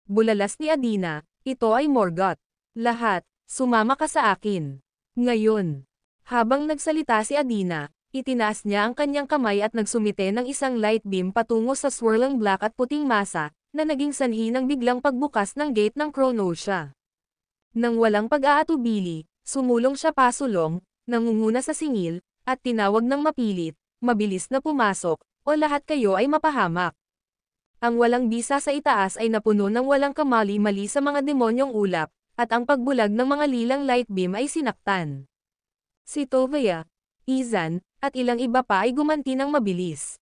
Bulalas ni Adina, ito ay Morgoth. Lahat, sumama ka sa akin. Ngayon, habang nagsalita si Adina, itinaas niya ang kanyang kamay at nagsumite ng isang light beam patungo sa swirling black at puting masa, na naging sanhi ng biglang pagbukas ng gate ng Chronotia. Nang walang pag-aatubili, sumulong siya pasulong, nangunguna sa singil, at tinawag ng mapilit, mabilis na pumasok, o lahat kayo ay mapahamak. Ang walang bisa sa itaas ay napuno ng walang kamali-mali sa mga demonyong ulap, at ang pagbulag ng mga lilang light beam ay sinaktan. Si Toveye, Izan, at ilang iba pa ay gumanti ng mabilis.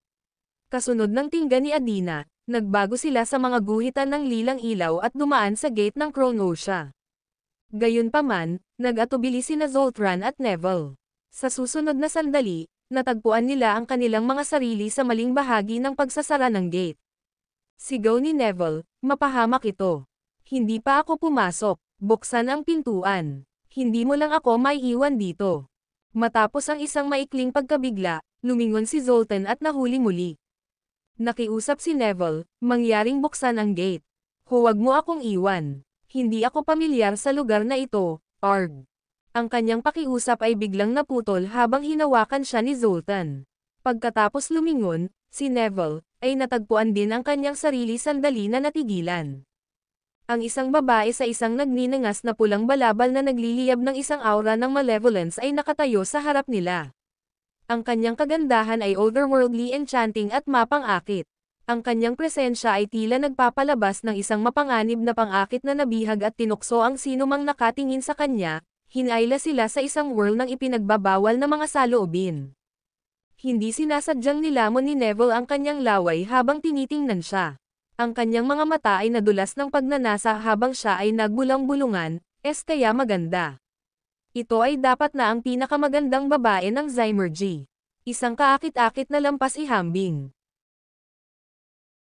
Kasunod ng tingga ni Adina, nagbago sila sa mga guhitan ng lilang ilaw at dumaan sa gate ng Chronotia. Gayunpaman, nag-atubili sina Zoltan at Neville. Sa susunod na sandali, natagpuan nila ang kanilang mga sarili sa maling bahagi ng pagsasara ng gate. Sigaw ni Neville, mapahamak ito. Hindi pa ako pumasok. Buksan ang pintuan. Hindi mo lang ako maiiwan dito. Matapos ang isang maikling pagkabigla, lumingon si Zoltan at nahuli muli. Nakiusap si Neville, mangyaring buksan ang gate. Huwag mo akong iwan. Hindi ako pamilyar sa lugar na ito, Arg. Ang kanyang pakiusap ay biglang naputol habang hinawakan siya ni Zoltan. Pagkatapos lumingon, si Neville, ay natagpuan din ang kanyang sarili sandali na natigilan. Ang isang babae sa isang nagninangas na pulang balabal na nagliliyab ng isang aura ng malevolence ay nakatayo sa harap nila. Ang kanyang kagandahan ay otherworldly enchanting at mapang-akit. Ang kanyang presensya ay tila nagpapalabas ng isang mapanganib na pang-akit na nabihag at tinukso ang sinumang nakatingin sa kanya, hinayla sila sa isang world ng ipinagbabawal na mga saloobin. Hindi sinasadyang nilamon ni Neville ang kanyang laway habang tinitingnan siya. Ang kanyang mga mata ay nadulas ng pagnanasa habang siya ay nagbulang-bulungan, kaya maganda. Ito ay dapat na ang pinakamagandang babae ng Zymergy. Isang kaakit-akit na lampas ihambing.